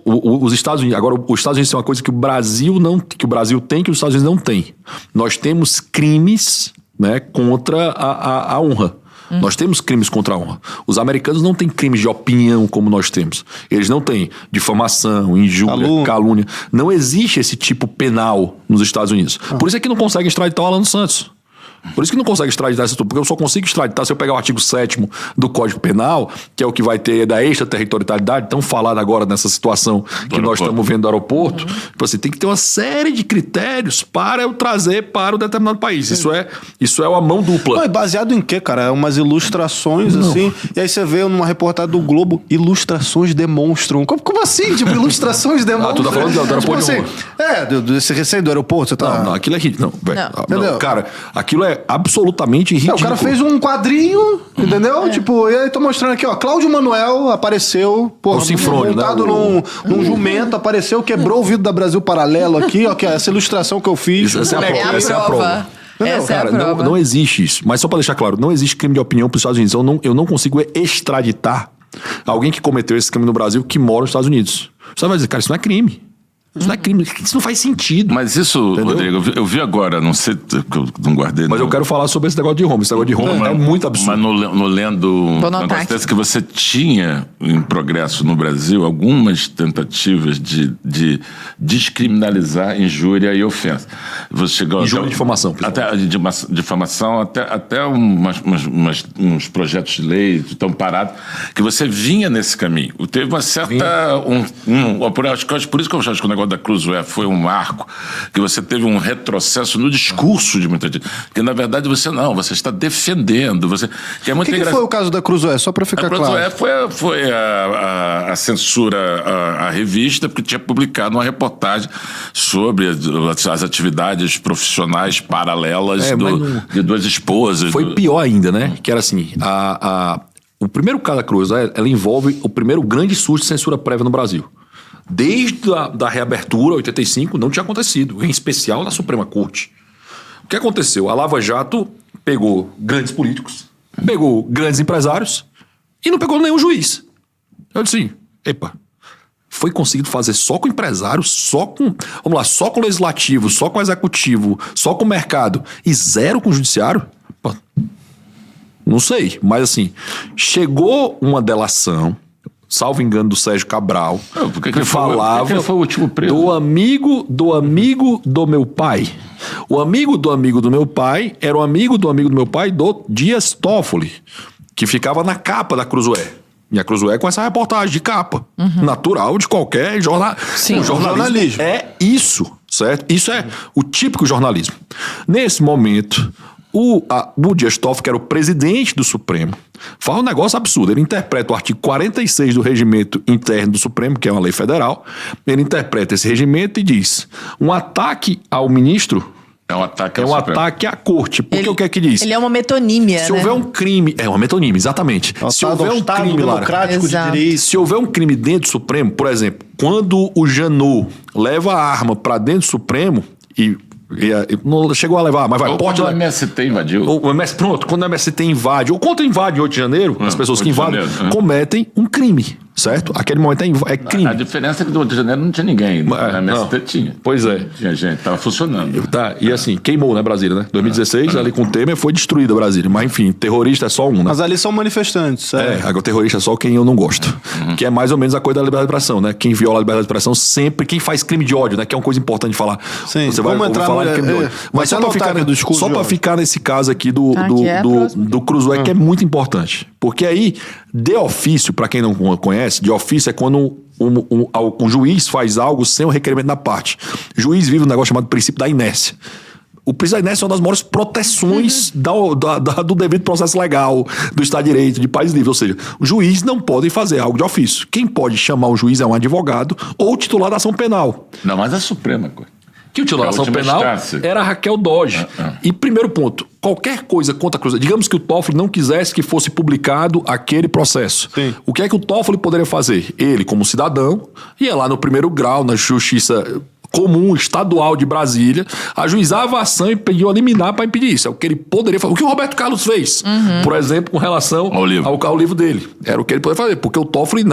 os Estados Unidos, agora os Estados Unidos tem uma coisa que o Brasil tem, que os Estados Unidos não tem. Nós temos crimes, né, contra a honra. Nós temos crimes contra a honra. Os americanos não têm crimes de opinião como nós temos. Eles não têm difamação, injúria, calúnia. Não existe esse tipo penal nos Estados Unidos. Por isso é que não conseguem extraditar o Alan dos Santos. Por isso que não consegue extraditar esse tudo, porque eu só consigo extraditar se eu pegar o artigo 7º do Código Penal, que é o que vai ter da extraterritorialidade, tão falado agora nessa situação que nós estamos vendo do aeroporto. Tipo assim, tem que ter uma série de critérios para eu trazer para o determinado país. Isso é uma mão dupla. Não, e baseado em quê, cara? É umas ilustrações, assim. E aí você vê numa reportagem do Globo, ilustrações demonstram. Como assim? Tipo, ilustrações demonstram. tu tá falando do aeroporto de Roma. desse recém do aeroporto, você tá... Não, aquilo é ridículo. Não, velho. Entendeu? Cara, aquilo é absolutamente ridículo. O cara fez um quadrinho, entendeu? Tipo, e aí tô mostrando aqui, ó. Cláudio Manuel apareceu, pô, O Sinfrônio, montado né? num jumento, apareceu, quebrou o vidro da Brasil Paralelo aqui, ó, que é essa ilustração que eu fiz. Essa é a É prova. a Essa é a prova. prova. Essa é a Cara, prova. não existe isso. Mas só pra deixar claro, não existe crime de opinião para os Estados Unidos. Eu não consigo extraditar alguém que cometeu esse crime no Brasil que mora nos Estados Unidos. Você vai dizer, cara, isso não é crime. Isso não é crime, isso não faz sentido. Mas isso, entendeu? Rodrigo, eu vi agora, não sei, que eu não guardei. Mas eu quero falar sobre esse negócio de Roma. Esse negócio de Roma é muito absurdo. Mas no lendo Vou anotar negócio desse que você tinha em progresso no Brasil algumas tentativas de descriminalizar injúria e ofensa. Você chegou Injúria e difamação, até difamação, até uns projetos de lei estão parados, que você vinha nesse caminho. Teve uma certa... acho que por isso que eu acho que o negócio da Cruzoé foi um marco, que você teve um retrocesso no discurso de muita gente. Que, na verdade, você está defendendo. Que é muito O que foi o caso da Cruzoé? Só para ficar claro. A Cruzoé foi a censura à revista, porque tinha publicado uma reportagem sobre as atividades profissionais paralelas de duas esposas. Foi pior ainda, né? Que era assim, o primeiro caso da Cruzoé, ela envolve o primeiro grande surto de censura prévia no Brasil. Desde a reabertura, 85, não tinha acontecido, em especial na Suprema Corte. O que aconteceu? A Lava Jato pegou grandes políticos, pegou grandes empresários e não pegou nenhum juiz. Eu disse assim, foi conseguido fazer só com empresários, só com o legislativo, só com o executivo, só com o mercado e zero com o judiciário? Pô, não sei, mas assim, chegou uma delação, salvo engano, do Sérgio Cabral, que falava porque ele foi o último preso. do amigo do meu pai. O amigo do meu pai era o amigo do meu pai do Dias Toffoli, que ficava na capa da Cruzoé. E a Cruzoé com essa reportagem de capa. Natural de qualquer jornalismo. É isso, certo? Isso é o típico jornalismo. Nesse momento, o Dias Toffoli, que era o presidente do Supremo, fala um negócio absurdo. Ele interpreta o artigo 46 do regimento interno do Supremo, que é uma lei federal. Ele interpreta esse regimento e diz: um ataque ao ministro é um ataque à corte. Porque o que é que diz? Ele é uma metonímia, Se houver um crime... É uma metonímia, exatamente. Se houver um crime, democrático de direito. Se houver um crime dentro do Supremo, por exemplo, quando o Janot leva a arma para dentro do Supremo e não chegou a levar, mas vai... Quando o MST invadiu. Pronto, quando o MST invade, ou quando invade em 8 de janeiro, as pessoas que invadem cometem um crime, certo? Aquele momento é crime. A diferença é que no 8 de janeiro não tinha ninguém. No MST tinha. Pois é. Tinha gente, estava funcionando. E assim, queimou, né, Brasília, né? 2016, ali com o Temer, foi destruída Brasília. Mas enfim, terrorista é só um, né? Mas ali são manifestantes. O terrorista é só quem eu não gosto. Que é mais ou menos a coisa da liberdade de expressão, né? Quem viola a liberdade de expressão sempre, quem faz crime de ódio, né? Que é uma coisa importante de falar. Sim, você vai falar de crime de ódio. Mas só pra ficar nesse caso aqui do Cruzoé, que é muito importante. Porque aí, de ofício, pra quem não conhece, de ofício é quando um juiz faz algo sem o requerimento da parte. O juiz vive um negócio chamado princípio da inércia. O princípio da inércia é uma das maiores proteções do devido processo legal, do Estado de Direito, de país livre. Ou seja, o juiz não pode fazer algo de ofício. Quem pode chamar o juiz é um advogado ou o titular da ação penal. Não, mas a Suprema coisa. Que o titular da ação penal era a Raquel Dodge. E primeiro ponto, qualquer coisa contra a Cruzoé, digamos que o Toffoli não quisesse que fosse publicado aquele processo. Sim. O que é que o Toffoli poderia fazer? Ele, como cidadão, ia lá no primeiro grau, na justiça comum, estadual de Brasília, ajuizava a ação e pediu a liminar para impedir isso. É o que ele poderia fazer. O que o Roberto Carlos fez, por exemplo, com relação ao livro dele. Era o que ele poderia fazer, porque o Toffoli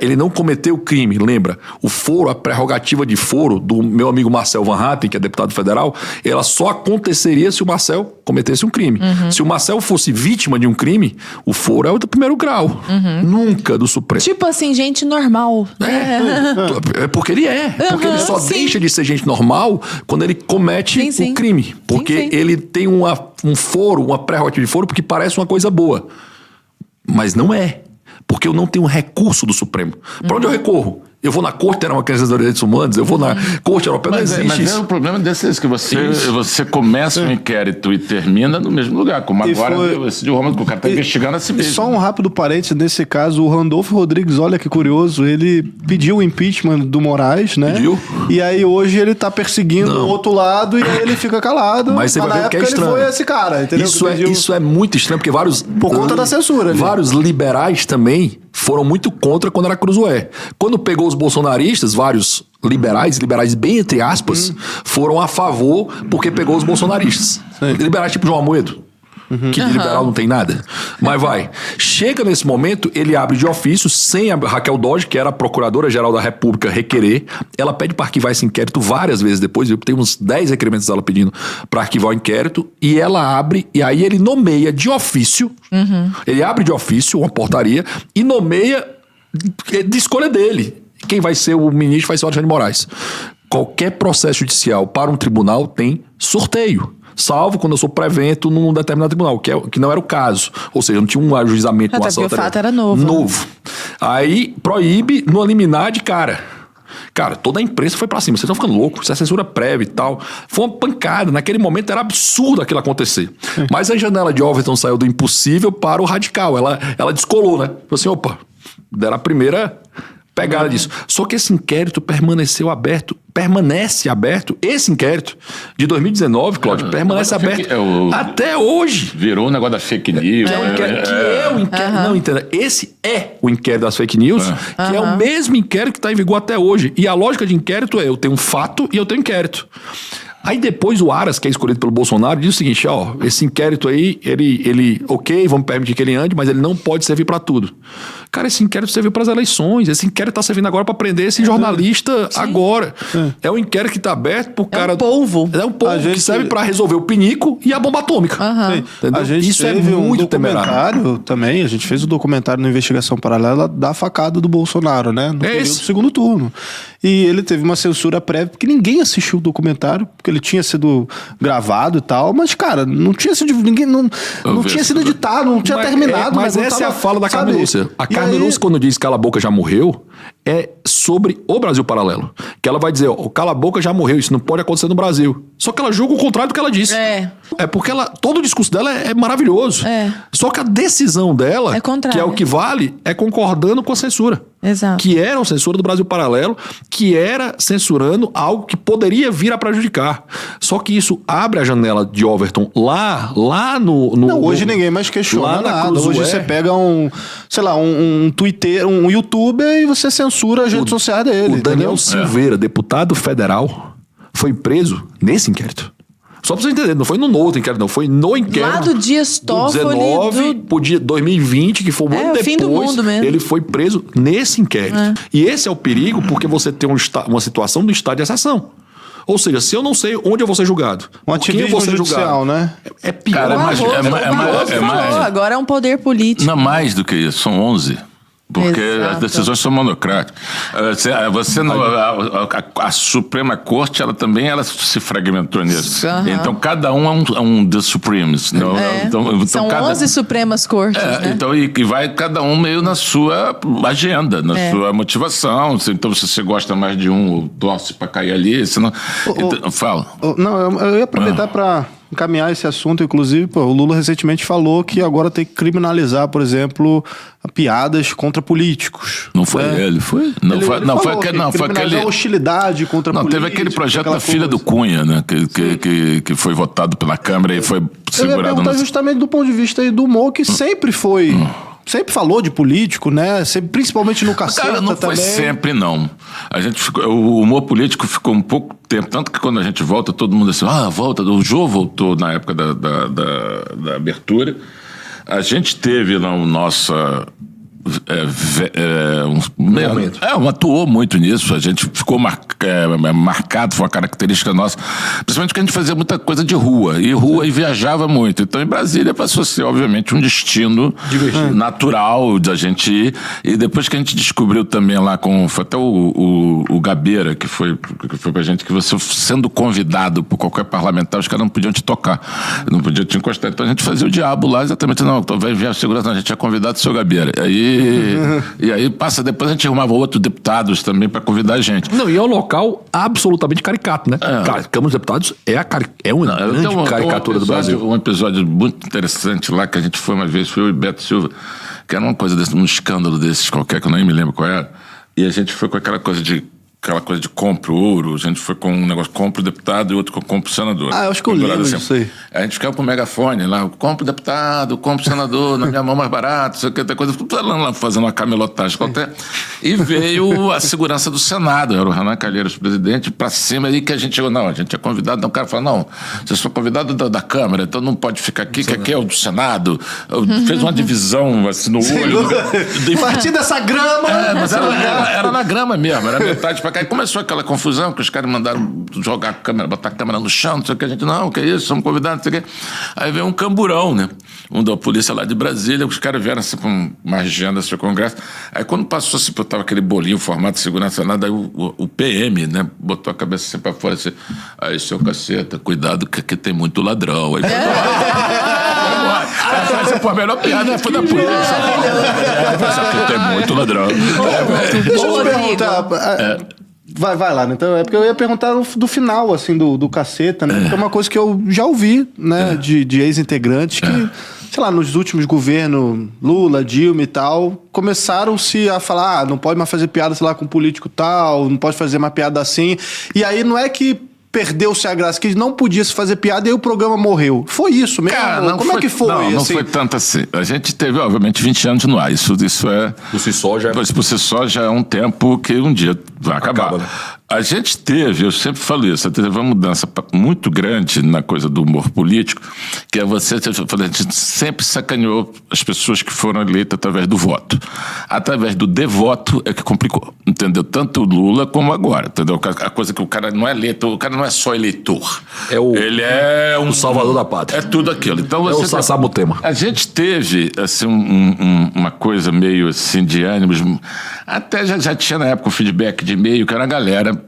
ele não cometeu crime. Lembra? O foro, a prerrogativa de foro do meu amigo Marcel Van Hatten, que é deputado federal, ela só aconteceria se o Marcel cometesse um crime. Se o Marcel fosse vítima de um crime, o foro é o do primeiro grau. Nunca do Supremo. Tipo assim, gente normal. É porque ele é. Porque ele só deixa de ser gente normal quando ele comete o crime. Porque ele tem um foro, uma prerrogativa de foro, porque parece uma coisa boa. Mas não é. Porque eu não tenho recurso do Supremo. Para onde eu recorro? Eu vou na Corte Internacional dos Direitos Humanos, eu vou na Corte Europeia, não existe mas o problema desse é que você começa um inquérito e termina no mesmo lugar, como agora esse de Roma, que o cara está investigando a si mesmo. Só um rápido parênteses, nesse caso, o Randolfo Rodrigues, olha que curioso, ele pediu o impeachment do Moraes, né? Pediu. E aí hoje ele tá perseguindo o outro lado e aí ele fica calado. Mas você vai ver o que é estranho. Ele foi esse cara, entendeu? Isso é muito estranho, porque por conta da censura. Vários liberais também foram muito contra quando era Cruzoé. Quando pegou os bolsonaristas, vários liberais bem entre aspas, foram a favor porque pegou os bolsonaristas. Liberais tipo João Amoedo. que de liberal não tem nada. Mas vai. Chega nesse momento, ele abre de ofício, sem a Raquel Dodge, que era a Procuradora-Geral da República, requerer. Ela pede para arquivar esse inquérito várias vezes depois. Tem uns 10 requerimentos dela pedindo para arquivar o inquérito. E ela abre, e aí ele nomeia de ofício. Ele abre de ofício uma portaria e nomeia de escolha dele. Quem vai ser o ministro vai ser o Alexandre de Moraes. Qualquer processo judicial para um tribunal tem sorteio. Salvo quando eu sou prevento num determinado tribunal, que não era o caso. Ou seja, não tinha um ajuizamento. Até porque o fato era novo. Novo. Aí proíbe no liminar de cara. Cara, toda a imprensa foi pra cima. Vocês estão ficando loucos. Isso é censura prévia e tal. Foi uma pancada. Naquele momento era absurdo aquilo acontecer. Mas a janela de Overton saiu do impossível para o radical. Ela descolou, né? Falou assim, opa, deram a primeira pegada disso. Só que esse inquérito permanece aberto. Esse inquérito de 2019, Cláudio, permanece aberto até hoje. Virou um negócio da fake news. Não, entenda. Esse é o inquérito das fake news, que é o mesmo inquérito que está em vigor até hoje. E a lógica de inquérito é, eu tenho um fato e eu tenho inquérito. Aí depois o Aras, que é escolhido pelo Bolsonaro, diz o seguinte, ó, esse inquérito aí, ele ok, vamos permitir que ele ande, mas ele não pode servir para tudo. Cara, esse inquérito serviu para as eleições, esse inquérito tá servindo agora para prender esse jornalista agora. É um inquérito que tá aberto pro cara... É um polvo. É um polvo que serve para resolver o pinico e a bomba atômica. A gente Isso teve é muito temerário. Também, a gente fez o documentário na Investigação Paralela da facada do Bolsonaro, né? No período do segundo turno. E ele teve uma censura prévia, porque ninguém assistiu o documentário, porque ele tinha sido gravado e tal, mas, cara, não tinha sido não tinha sido editado, não tinha terminado. Mas essa é a fala da Carmen Lúcia. A Carmen Lúcia, quando diz Cala a Boca já morreu, é sobre o Brasil Paralelo. Que ela vai dizer, ó, o Cala a Boca já morreu, isso não pode acontecer no Brasil. Só que ela julga o contrário do que ela disse. É porque todo o discurso dela é maravilhoso. Só que a decisão dela, que é o que vale, é concordando com a censura. Exato. Que era a censura do Brasil Paralelo, que era censurando algo que poderia vir a prejudicar. Só que isso abre a janela de Overton lá no... Não, hoje ninguém mais questiona nada. Hoje você pega um Twitter, um youtuber e você censura as redes sociais dele. O Daniel Silveira, deputado federal, foi preso nesse inquérito. Só pra você entender, não foi no outro inquérito, não. Foi no inquérito. Lá do Dias Toffoli. 19 pro dia 2020, que foi um ano depois. Fim do mundo mesmo. Ele foi preso nesse inquérito. E esse é o perigo, porque você tem uma situação do estado de exceção. Ou seja, se eu não sei onde eu vou ser julgado, um ativismo judicial, né? É pior. Cara, agora é um poder político. Não, mais do que isso, são 11. Porque as decisões são monocráticas. A Suprema Corte, ela se fragmentou nisso. Então, cada um é um The Supremes. Então, são 11 Supremas Cortes. Né? Então, e vai cada um meio na sua agenda, na sua motivação. Então, se você gosta mais de um, torce para cair ali. Senão... Fala. Não, eu ia aproveitar para encaminhar esse assunto, inclusive, o Lula recentemente falou que agora tem que criminalizar, por exemplo, piadas contra políticos. Não foi ele, foi? Foi aquele... a hostilidade contra políticos. Não, teve aquele projeto da filha do Cunha, né? Que foi votado pela Câmara e foi segurado. Eu ia perguntar justamente do ponto de vista aí do humor, que sempre foi... Sempre falou de político, né? Principalmente no Caceta também. Não foi sempre, não. O humor político ficou um pouco tempo, tanto que quando a gente volta, todo mundo assim, volta. O Jô voltou na época da abertura. A gente teve na nossa... atuou muito nisso, a gente ficou marcado, foi uma característica nossa, principalmente porque a gente fazia muita coisa de rua, e viajava muito, então em Brasília passou a ser obviamente um destino natural da gente ir, e depois que a gente descobriu também lá foi até o Gabeira que foi pra gente, que você sendo convidado por qualquer parlamentar, os caras não podiam te tocar, não podiam te encostar, então a gente fazia o diabo lá, exatamente, não, talvez venha a segurança, a gente tinha convidado o seu Gabeira, e aí depois a gente arrumava outros deputados também para convidar a gente. Não, e é um local absolutamente caricato, né? Cara, Câmara dos Deputados é uma grande caricatura do Brasil. Um episódio muito interessante lá que a gente foi uma vez, foi eu e Beto Silva, que era uma coisa desse, um escândalo desses qualquer, que eu nem me lembro qual era, e a gente foi com aquela coisa de aquela coisa de compra o ouro, a gente foi com um negócio, compra o deputado e outro com compra o senador. Eu acho que eu lembro disso aí. A gente ficava com o megafone lá, compra o deputado, compra o senador, na minha mão mais barato, isso aqui, outra coisa, falando lá, fazendo uma camelotagem qualquer. E veio a segurança do Senado, era o Renan Calheiros, presidente, pra cima, aí que a gente chegou, não, a gente é convidado, então o cara falou, não, vocês são convidados da Câmara, então não pode ficar aqui, que aqui é o do Senado. Fez uma divisão assim no olho. A partir dessa grama... Mas era na grama mesmo, era metade pra cá. E começou aquela confusão que os caras mandaram jogar a câmera, botar a câmera no chão, não sei o que, a gente, não, que é isso, somos convidados, não sei o que. Aí veio um camburão, né? Um da polícia lá de Brasília, os caras vieram assim com uma agenda, assim, congresso. Aí quando passou, assim, tava aquele bolinho, formato de segurança, nada, aí o PM, né, botou a cabeça assim pra fora, assim, aí, seu caceta, cuidado que aqui tem muito ladrão. Aí, pô, a melhor piada foi da polícia. Aqui tem muito ladrão. Deixa eu te perguntar... Vai lá, né? Então, é porque eu ia perguntar do final, assim, do caceta, né? Porque é uma coisa que eu já ouvi, né? De ex-integrantes que, sei lá, nos últimos governos, Lula, Dilma e tal, começaram-se a falar, não pode mais fazer piada, sei lá, com político tal, não pode fazer mais piada assim. E aí não é que perdeu-se a graça, que não podia se fazer piada e aí o programa morreu. Foi isso mesmo? Cara, Como é que foi? Não assim? foi tanto assim. A gente teve, obviamente, 20 anos no ar. Isso é... Por si só já... Por si só já é um tempo que um dia vai acabar. Acaba, né? A gente teve, eu sempre falo isso, teve uma mudança muito grande na coisa do humor político, que é a gente sempre sacaneou as pessoas que foram eleitas através do voto. Através do devoto é que complicou, entendeu? Tanto o Lula como agora, entendeu? A coisa que o cara não é eleitor, o cara não é só eleitor. Ele é o salvador da pátria. É tudo aquilo. Então, o Sassá Mutema. A gente teve, assim, uma coisa meio assim de ânimos, até já tinha na época o feedback de e-mail, que era a galera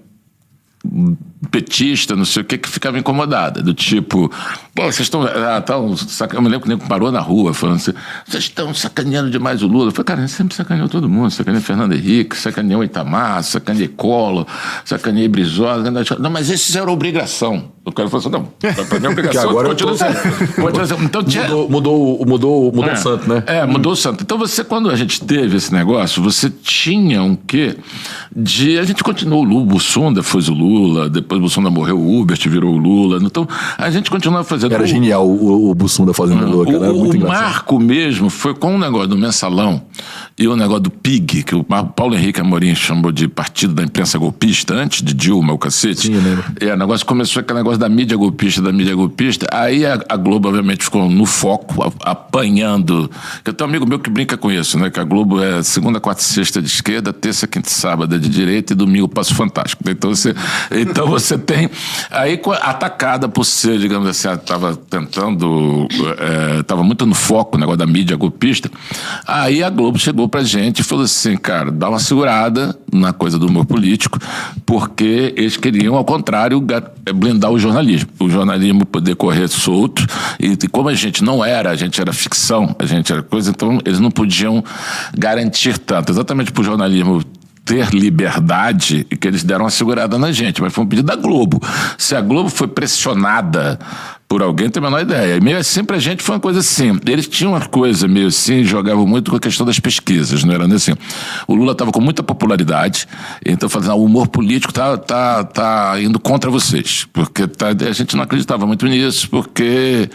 petista, não sei o que ficava incomodada, do tipo, pô, vocês estão... eu me lembro que o nego parou na rua falando assim, vocês estão sacaneando demais o Lula. Eu falei, cara, a gente sempre sacaneou todo mundo, sacaneou Fernando Henrique, sacaneou Itamar, sacaneei Collor, sacaneei Brizola. Não, mas esses eram obrigação. O cara falou assim, não, pra mim é obrigação, agora continua sendo. Então, mudou o santo, né? Mudou o santo. Então você, quando a gente teve esse negócio, você tinha um quê de... A gente continuou o Lula, o Bussunda foi o Lula, depois o Bussunda morreu, o Hubert virou o Lula. Então, a gente continuava fazendo... Era genial o Bussunda fazendo o Lula, cara. Era muito engraçado. Marco mesmo foi com o negócio do mensalão e o negócio do PIG, que o Paulo Henrique Amorim chamou de Partido da Imprensa Golpista, antes de Dilma, o cacete. Sim, eu lembro. O negócio começou aquele negócio da mídia golpista, aí a Globo, obviamente, ficou no foco, apanhando. Eu tenho um amigo meu que brinca com isso, né? Que a Globo é segunda, quarta e sexta de esquerda, terça, quinta e sábado é de direita e domingo Passo Fantástico. Então você tem... Aí, atacada por ser, digamos assim, estava tentando... Estava muito no foco o negócio da mídia golpista. Aí a Globo chegou pra gente e falou assim, cara, dá uma segurada na coisa do humor político, porque eles queriam, ao contrário, blindar o jornalismo poder correr solto, e como a gente era ficção, a gente era coisa, então eles não podiam garantir tanto, exatamente pro jornalismo ter liberdade, e que eles deram uma segurada na gente, mas foi um pedido da Globo. Se a Globo foi pressionada por alguém, não tem a menor ideia. E meio assim, pra gente foi uma coisa assim. Eles tinham uma coisa meio assim, jogavam muito com a questão das pesquisas, não era nem assim. O Lula estava com muita popularidade, então falando, o humor político tá indo contra vocês, porque a gente não acreditava muito nisso, porque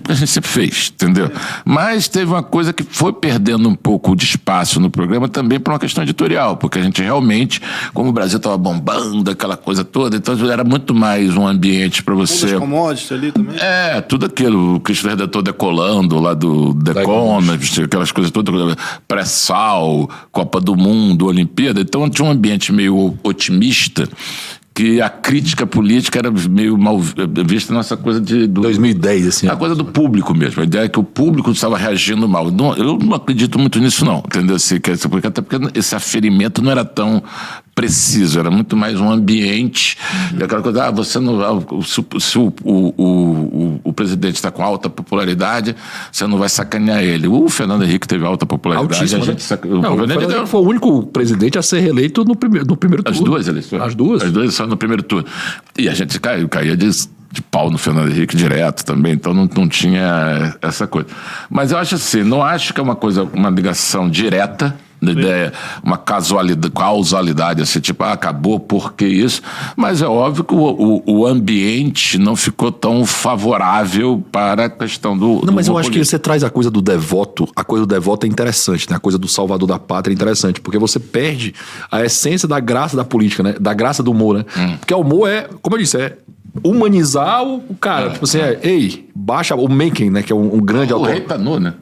a gente sempre fez, entendeu? Mas teve uma coisa que foi perdendo um pouco de espaço no programa também por uma questão editorial, porque a gente realmente, como o Brasil estava bombando, aquela coisa toda, então era muito mais um ambiente para você... Os commodities ali também. Tudo aquilo, o Cristo Redentor decolando lá do The Economist, aquelas coisas todas, pré-sal, Copa do Mundo, Olimpíada. Então tinha um ambiente meio otimista, que a crítica política era meio mal vista nessa coisa de... 2010, assim. A coisa do público mesmo. A ideia é que o público estava reagindo mal. Eu não acredito muito nisso, não. Entendeu? Até porque esse aferimento não era tão preciso, era muito mais um ambiente, aquela coisa, você não, se o presidente está com alta popularidade, você não vai sacanear ele. O Fernando Henrique teve alta popularidade. Altíssimo, a gente foi o único presidente a ser reeleito no primeiro turno. As duas eleições. As duas só no primeiro turno. E a gente caía de pau no Fernando Henrique direto também, então não tinha essa coisa. Mas eu acho assim, não acho que é uma ligação direta, ideia, uma causalidade, assim, tipo, acabou, por que isso? Mas é óbvio que o ambiente não ficou tão favorável para a questão do... Não, mas eu acho que você traz a coisa do devoto, a coisa do devoto é interessante, né? A coisa do salvador da pátria é interessante, porque você perde a essência da graça da política, né? Da graça do humor, né? Porque o humor é, como eu disse, é humanizar o cara. Tipo assim, baixa o Mencken, né? Que é um grande autor. O Rei tá nu, né?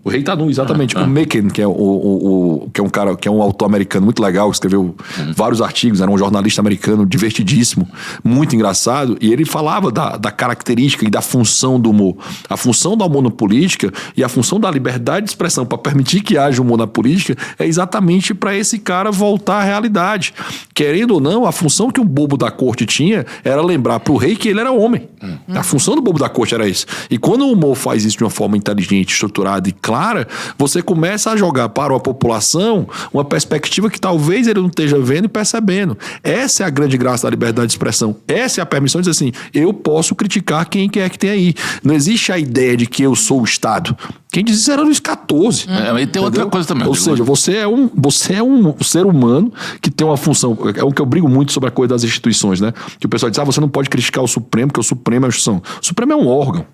O Rei tá nu, exatamente. O Mencken, que é que é um cara, que é um autor americano muito legal, escreveu vários artigos, era um jornalista americano divertidíssimo, muito engraçado, e ele falava da característica e da função do humor. A função do humor na política e a função da liberdade de expressão para permitir que haja humor na política é exatamente para esse cara voltar à realidade. Querendo ou não, a função que o bobo da corte tinha era lembrar pro rei que ele era homem. A função do bobo da corte era isso. E quando o humor faz isso de uma forma inteligente, estruturada e clara, você começa a jogar para a população uma perspectiva que talvez ele não esteja vendo e percebendo. Essa é a grande graça da liberdade de expressão. Essa é a permissão de dizer assim, eu posso criticar quem quer que tenha aí. Não existe a ideia de que eu sou o Estado. Quem diz isso era Luís XIV. E tem outra coisa também. Ou seja, você é um ser humano que tem uma função. É o que eu brigo muito sobre a coisa das instituições, né? Que o pessoal diz, você não pode criticar o Supremo, porque o Supremo é a instituição. O Supremo é um órgão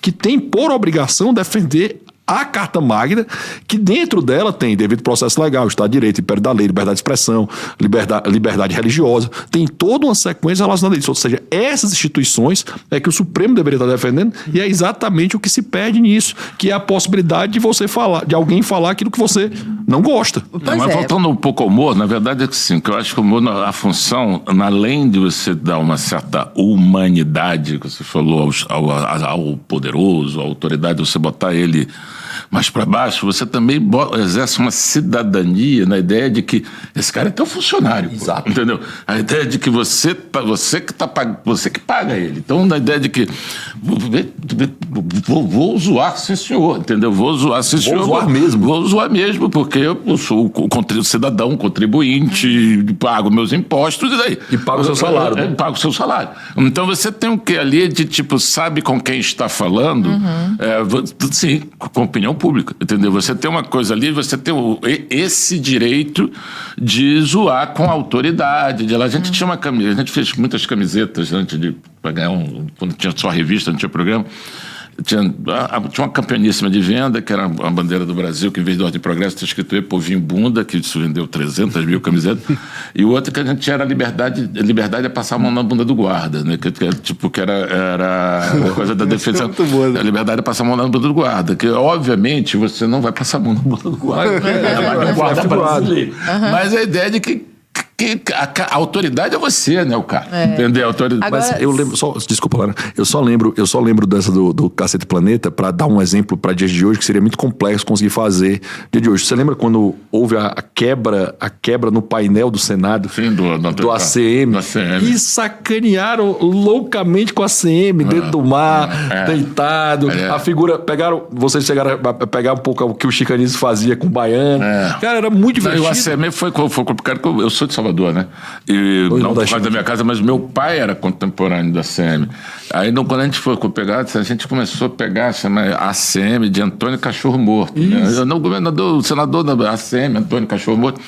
que tem por obrigação defender a Carta Magna, que dentro dela tem devido processo legal, Estado de Direito, império da lei, liberdade de expressão, liberdade religiosa, tem toda uma sequência relacionada a isso. Ou seja, essas instituições é que o Supremo deveria estar defendendo e é exatamente o que se perde nisso, que é a possibilidade de você falar, de alguém falar aquilo que você não gosta. Mas voltando um pouco ao humor, na verdade é que sim, que eu acho que o humor, a função, além de você dar uma certa humanidade, que você falou ao poderoso, à autoridade, você botar ele mais para baixo, você também exerce uma cidadania na ideia de que esse cara é teu funcionário. Exato. Entendeu? A ideia de que você que paga ele. Então, na ideia de que vou zoar, sim senhor, entendeu? Vou zoar, sim senhor. Vou zoar mesmo, porque eu sou o cidadão contribuinte, pago meus impostos e daí? E pago o seu salário. Pago o seu salário. Então, você tem o que ali de tipo, sabe com quem está falando? Sim, com opinião pública, entendeu? Você tem uma coisa ali, você tem esse direito de zoar com a autoridade. A gente tinha uma camiseta, a gente fez muitas camisetas antes de ganhar quando tinha só revista, não tinha programa. Tinha uma campeoníssima de venda, que era a bandeira do Brasil, que em vez de Ordem e Progresso tinha escrito Povinho Bunda, que isso vendeu 300 mil camisetas. E o outro que a gente tinha era liberdade é passar a mão na bunda do guarda, né? Que era uma coisa da defesa. A liberdade é passar a mão na bunda do guarda, que obviamente você não vai passar a mão na bunda do guarda. É guarda brasileiro. Mas a ideia de que a autoridade é você, né, o cara? Entendeu? A autoridade. Agora, mas eu lembro, desculpa, Lara, eu só lembro dessa do Cacete Planeta para dar um exemplo para dias de hoje, que seria muito complexo conseguir fazer dia de hoje. Você lembra quando houve a quebra no painel do Senado? Sim, do ACM. E sacanearam loucamente com a ACM, dentro do mar, deitado. A figura, vocês chegaram a pegar um pouco o que o Chicanismo fazia com o baiano. Cara, era muito divertido. E o ACM foi complicado, porque eu sou de Salvador, né? E não por causa da minha casa, mas meu pai era contemporâneo da ACM. Aí, quando a gente foi pegar, a gente começou a pegar, chama ACM de Antônio Cachorro Morto. Né? O senador da ACM, Antônio Cachorro Morto,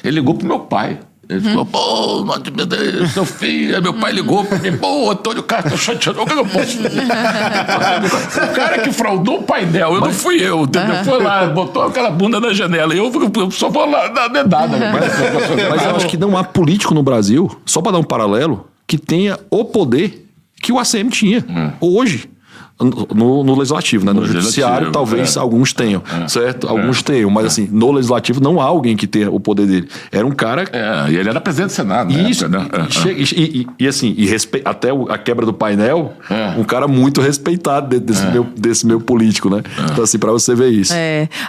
ele ligou pro meu pai. Ele falou, pô, seu filho. Aí meu pai ligou pra mim, pô, Antônio Castro, tá chateado, o que eu posso fazer? O cara que fraudou o painel, não fui eu, entendeu? Foi lá, botou aquela bunda na janela, eu só vou lá dar dedada. Mas eu acho que não há político no Brasil, só para dar um paralelo, que tenha o poder que o ACM tinha hoje. No legislativo, né? No judiciário, talvez alguns tenham, certo? Alguns tenham, mas assim, no legislativo não há alguém que tenha o poder dele. Era um cara... e ele era presidente do Senado, né? Isso, até a quebra do painel, um cara muito respeitado desse meu político, né? Então assim, pra você ver isso.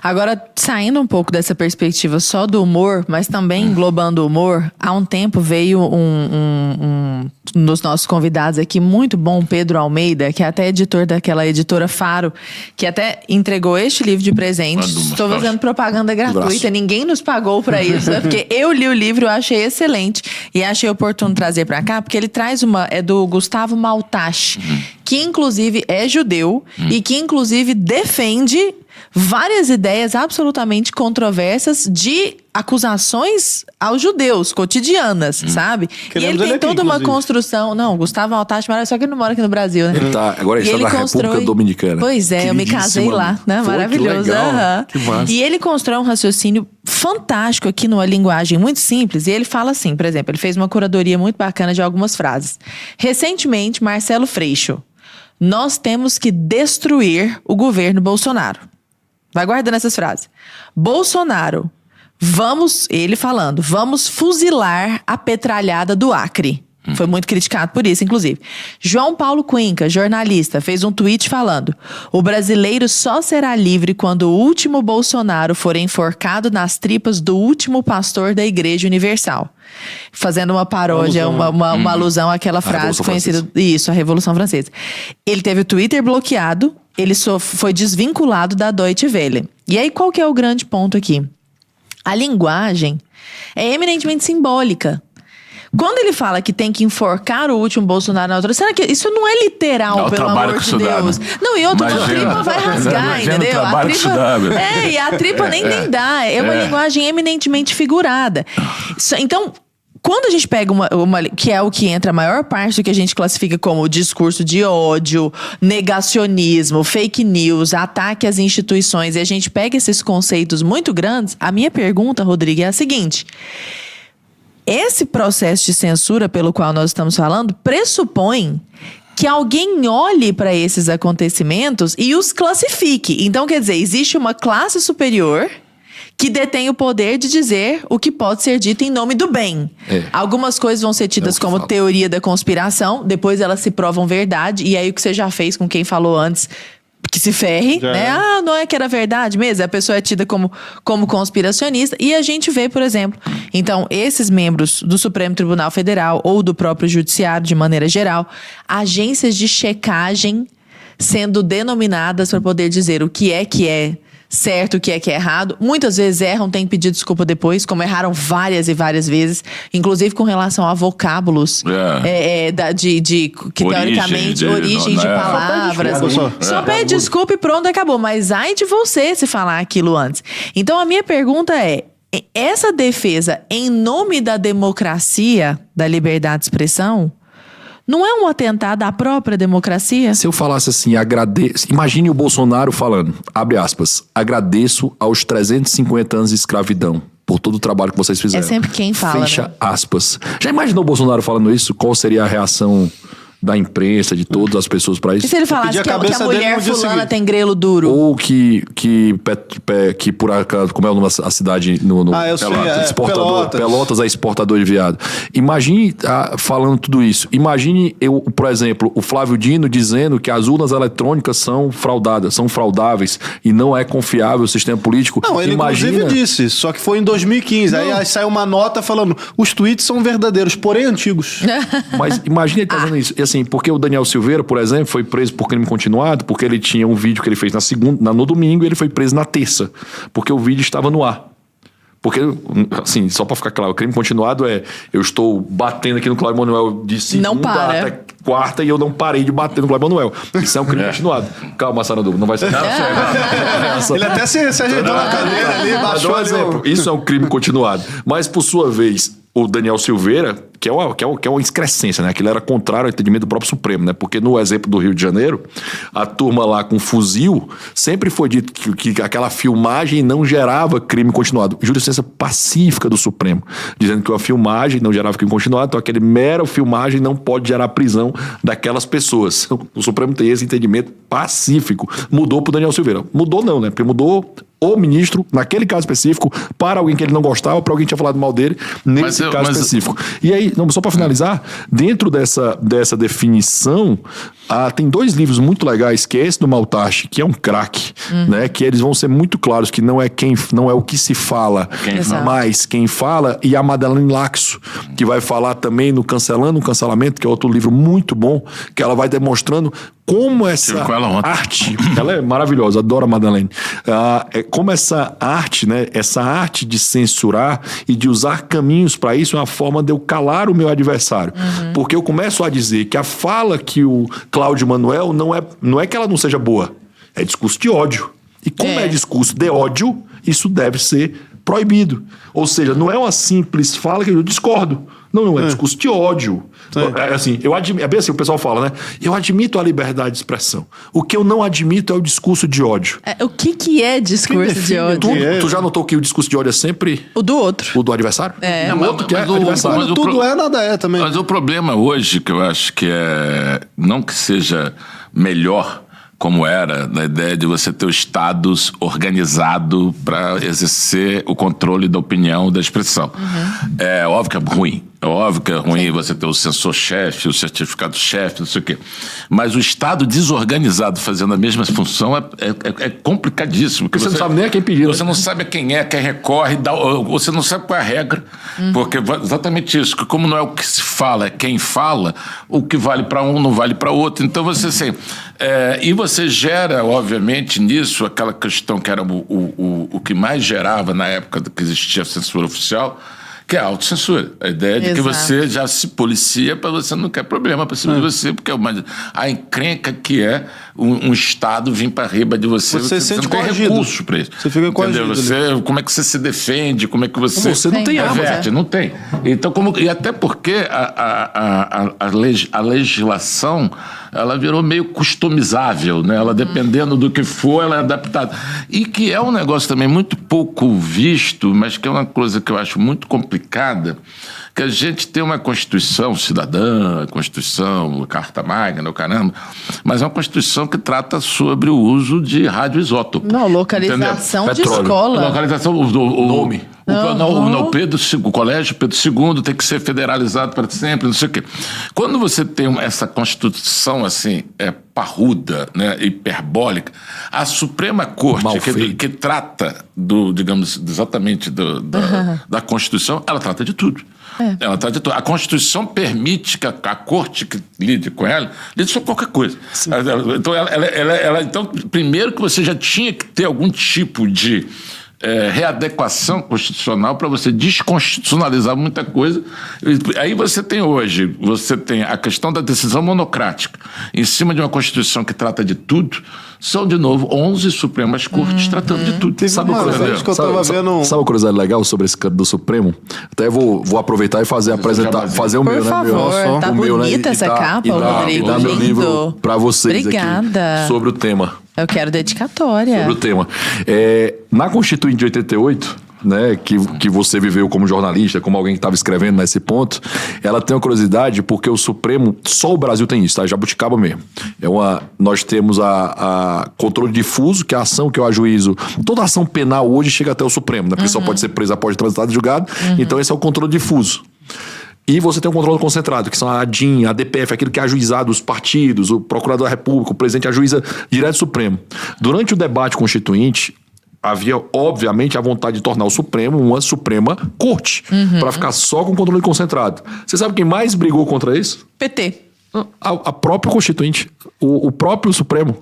Agora, saindo um pouco dessa perspectiva só do humor, mas também englobando o humor, há um tempo veio um dos nossos convidados aqui, muito bom, Pedro Almeida, que é até editor daquela editora Faro, que até entregou este livro de presente. Estou fazendo propaganda gratuita, ninguém nos pagou para isso, né? Porque eu li o livro, eu achei excelente e achei oportuno trazer para cá, porque ele traz é do Gustavo Maltache, que inclusive é judeu e que inclusive defende várias ideias absolutamente controversas de acusações aos judeus, cotidianas, sabe? Queremos e ele tem ele aqui, toda uma inclusive. construção... Não, Gustavo Altache, só que ele não mora aqui no Brasil, né? Agora ele está na República Dominicana. Pois é, eu me casei Queridíssimo lá, né? amigo. Pô, Maravilhoso. que legal. Aham. Que massa. E ele constrói um raciocínio fantástico aqui numa linguagem muito simples. E ele fala assim, por exemplo, ele fez uma curadoria muito bacana de algumas frases. Recentemente, Marcelo Freixo: nós temos que destruir o governo Bolsonaro. Vai guardando essas frases. Bolsonaro, ele falando, vamos fuzilar a petralhada do Acre. Foi muito criticado por isso, inclusive. João Paulo Cuenca, jornalista, fez um tweet falando: o brasileiro só será livre quando o último Bolsonaro for enforcado nas tripas do último pastor da Igreja Universal. Fazendo uma paródia, uma alusão àquela frase conhecida. Isso, a Revolução Francesa. Ele teve o Twitter bloqueado, ele só foi desvinculado da Deutsche Welle. E aí, qual que é o grande ponto aqui? A linguagem é eminentemente simbólica. Quando ele fala que tem que enforcar o último Bolsonaro na outra, será que isso não é literal, pelo amor de Deus? Não, e outra, a tripa vai rasgar, entendeu? A tripa, e a tripa nem dá. É uma linguagem eminentemente figurada. Então, quando a gente pega uma que é o que entra a maior parte do que a gente classifica como discurso de ódio, negacionismo, fake news, ataque às instituições, e a gente pega esses conceitos muito grandes, a minha pergunta, Rodrigo, é a seguinte: esse processo de censura pelo qual nós estamos falando pressupõe que alguém olhe para esses acontecimentos e os classifique. Então, quer dizer, existe uma classe superior que detém o poder de dizer o que pode ser dito em nome do bem. Algumas coisas vão ser tidas como teoria da conspiração, depois elas se provam verdade, e aí o que você já fez com quem falou antes, que se ferre, né? Ah, não é que era verdade mesmo? A pessoa é tida como conspiracionista. E a gente vê, por exemplo, então, esses membros do Supremo Tribunal Federal ou do próprio Judiciário, de maneira geral, agências de checagem sendo denominadas para poder dizer o que é certo, o que é errado. Muitas vezes erram, têm que pedir desculpa depois, como erraram várias e várias vezes, inclusive com relação a vocábulos que teoricamente origem de palavras. Só pede desculpa e pronto, acabou. Mas ai de você se falar aquilo antes. Então a minha pergunta é: essa defesa em nome da democracia, da liberdade de expressão, não é um atentado à própria democracia? Se eu falasse assim, imagine o Bolsonaro falando, abre aspas, agradeço aos 350 anos de escravidão por todo o trabalho que vocês fizeram. É sempre quem fala, fecha né? aspas. Já imaginou o Bolsonaro falando isso? Qual seria a reação da imprensa, de todas as pessoas para isso? E se ele falasse que a mulher fulana tem grelo duro? Ou que por acaso, como é o nome da cidade no Pelotas é exportador de viado. Imagine falando tudo isso. Imagine por exemplo, o Flávio Dino dizendo que as urnas eletrônicas são fraudadas, são fraudáveis e não é confiável o sistema político. Não, ele inclusive disse, só que foi em 2015. Aí saiu uma nota falando: os tweets são verdadeiros, porém antigos. Mas imagine ele fazendo isso. E assim, porque o Daniel Silveira, por exemplo, foi preso por crime continuado, porque ele tinha um vídeo que ele fez no domingo e ele foi preso na terça, porque o vídeo estava no ar. Porque, assim, só pra ficar claro, o crime continuado eu estou batendo aqui no Cláudio Manuel de segunda até quarta e eu não parei de bater no Cláudio Manuel. Isso é um crime continuado. Calma, Saradu, não vai ser. Ele até se ajeitou na cadeira ali, baixou ali. Isso é um crime continuado. Mas, por sua vez, o Daniel Silveira, que é uma excrescência, né? Aquilo era contrário ao entendimento do próprio Supremo, né? Porque no exemplo do Rio de Janeiro, a turma lá com fuzil, sempre foi dito que aquela filmagem não gerava crime continuado. Jurisprudência pacífica do Supremo, dizendo que a filmagem não gerava crime continuado, então aquele mero filmagem não pode gerar prisão daquelas pessoas. O Supremo tem esse entendimento pacífico. Mudou pro Daniel Silveira. Mudou não, né? Porque mudou o ministro, naquele caso específico, para alguém que ele não gostava, para alguém que tinha falado mal dele, nesse caso específico. E aí, só para finalizar, dentro dessa definição, tem 2 livros muito legais, que é esse do Maltache, que é um craque, né? Que eles vão ser muito claros, que não é o que se fala, mas quem fala, e a Madeleine Laxo, que vai falar também no Cancelando o Cancelamento, que é outro livro muito bom, que ela vai demonstrando como essa arte, ela é maravilhosa, adoro a Madeleine, como essa arte, né, essa arte de censurar e de usar caminhos para isso é uma forma de eu calar o meu adversário. Porque eu começo a dizer que a fala que o Cláudio Manuel não é que ela não seja boa, é discurso de ódio. E como é discurso de ódio, isso deve ser proibido. Ou seja, não é uma simples fala que eu discordo. Não é discurso de ódio. É assim, é bem assim, o pessoal fala, né? Eu admito a liberdade de expressão. O que eu não admito é o discurso de ódio. O que é discurso de ódio? Tu já notou que o discurso de ódio é sempre o do outro. O do adversário? É. O outro que é adversário. Mas tudo é, nada é também. Mas o problema hoje, que eu acho que é... Não que seja melhor como era, na ideia de você ter o Estado organizado para exercer o controle da opinião, da expressão. É óbvio que é ruim. É óbvio que é ruim você ter o censor-chefe, o certificado-chefe, não sei o quê. Mas o Estado desorganizado fazendo a mesma função é complicadíssimo. Porque você não sabe nem a quem pedir. Você não sabe a quem recorre, você não sabe qual é a regra. Porque exatamente isso, que como não é o que se fala, é quem fala, o que vale para um não vale para outro. Então você assim... e você gera, obviamente, nisso, aquela questão que era o que mais gerava na época que existia a censura oficial, que é a autocensura. A ideia de que você já se policia para você não quer problema para cima de você, porque a encrenca que é um Estado vir para riba de você. Você não tem corrigido. Recurso para isso. Você fica corrigido. Como é que você se defende? Como é que você... Você não tem armas. Não tem. Então, e até porque a legislação ela virou meio customizável, né? Ela, dependendo do que for, ela é adaptada. E que é um negócio também muito pouco visto, mas que é uma coisa que eu acho muito complicada, que a gente tem uma Constituição cidadã, Constituição, Carta Magna, o caramba, mas é uma Constituição que trata sobre o uso de radioisótopo. Não, localização de Petróleo. escola. Localização, o nome. O colégio Pedro II tem que ser federalizado para sempre, não sei o quê. Quando você tem essa Constituição assim, parruda, né, hiperbólica, a Suprema Corte, que trata digamos, exatamente da Constituição, ela trata de tudo. Ela trata de tudo. A Constituição permite que a Corte que lide com ela, lide sobre qualquer coisa. Então, primeiro que você já tinha que ter algum tipo de readequação constitucional para você desconstitucionalizar muita coisa. Aí você tem a questão da decisão monocrática em cima de uma Constituição que trata de tudo. São, de novo, 11 Supremas Cortes tratando de tudo. Sabe uma vez que eu estava vendo... Sabe uma curiosidade legal sobre esse canto do Supremo? Até vou aproveitar e fazer o meu, né? Por favor, tá bonita essa capa, Rodrigo. E dar meu livro para vocês. Obrigada. Aqui sobre o tema. Eu quero dedicatória. Sobre o tema. Na Constituinte de 88... né, que você viveu como jornalista, como alguém que estava escrevendo nesse ponto, ela tem uma curiosidade porque o Supremo, só o Brasil tem isso, tá? Jabuticaba mesmo. Nós temos a controle difuso, que é a ação que eu ajuizo. Toda ação penal hoje chega até o Supremo, né? Porque só pode ser presa após transitado e julgado. Então esse é o controle difuso. E você tem o controle concentrado, que são a ADIM, a DPF, aquilo que é ajuizado, os partidos, o Procurador da República, o presidente ajuiza direto do Supremo. Durante o debate constituinte, havia, obviamente, a vontade de tornar o Supremo uma Suprema Corte, para ficar só com o controle concentrado. Você sabe quem mais brigou contra isso? PT. A própria Constituinte, o próprio Supremo.